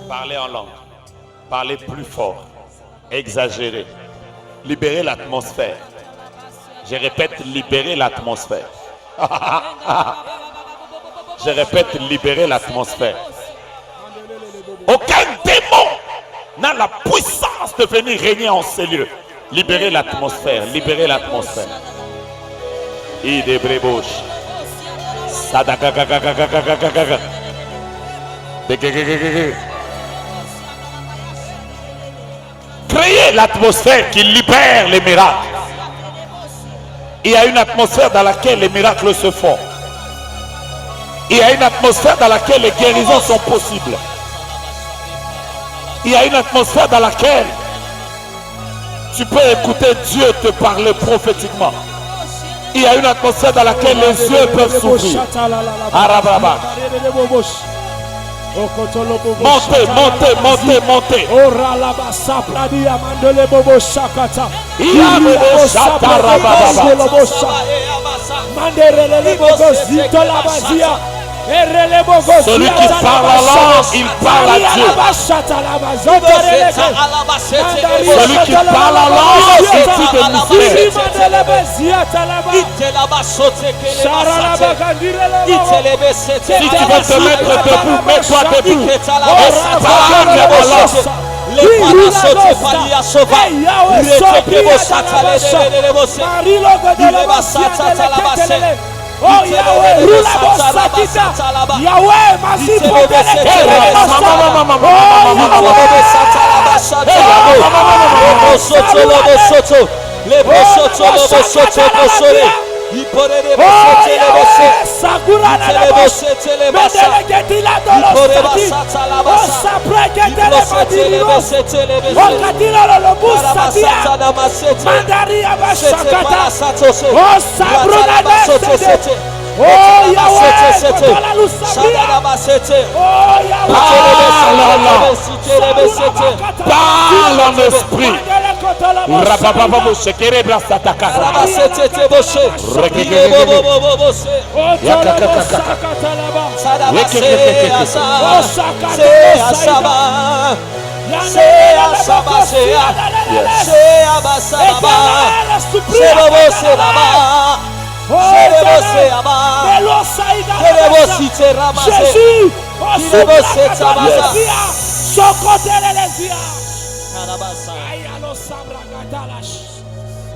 Parlez en langue. Parlez plus fort. Exagérez. Libérez l'atmosphère. Je répète, libérez l'atmosphère. Je répète, libérez l'atmosphère. Aucun démon n'a la puissance de venir régner en ces lieux. Libérez l'atmosphère. Libérez l'atmosphère. Idebrebouche. Sadakakakakakakakakaka. Créez l'atmosphère qui libère les miracles. Il y a une atmosphère dans laquelle les miracles se font. Il y a une atmosphère dans laquelle les guérisons sont possibles. Il y a une atmosphère dans laquelle tu peux écouter Dieu te parler prophétiquement. Il y a une atmosphère dans laquelle les yeux peuvent s'ouvrir. Arabraba. Montez, montez, montez, montez. Celui qui parle en langue, il parle à Dieu. Celui qui parle en langue, c'est tout de mystère. Si tu veux te mettre debout, mets-toi debout. Et parle en langue. Oh Yahweh, Yahweh, Oh Yahweh, Sakura na la bosse. Medele getila dolostati. Oh sapre getele badirinos. Oh katila lo busatia. Mandari abashakata. Oh sabruna desete. Oh Yahweh, kotola lusabia. Oh Yahweh, Parle en esprit. Rapapapamo shekere blasataka.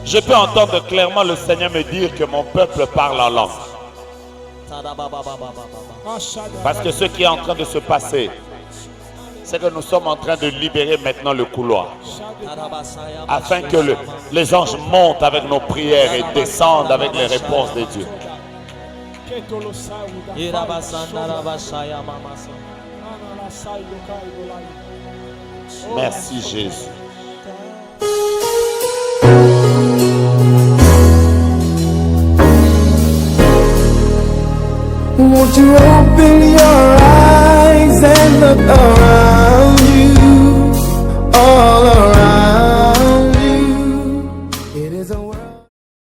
Je peux entendre clairement le Seigneur me dire que mon peuple parle en langue. Parce que ce qui est en train de se passer, c'est que nous sommes en train de libérer maintenant le couloir. Afin que les anges montent avec nos prières et descendent avec les réponses de Dieu. Merci Jésus. Won't you open your eyes and look around?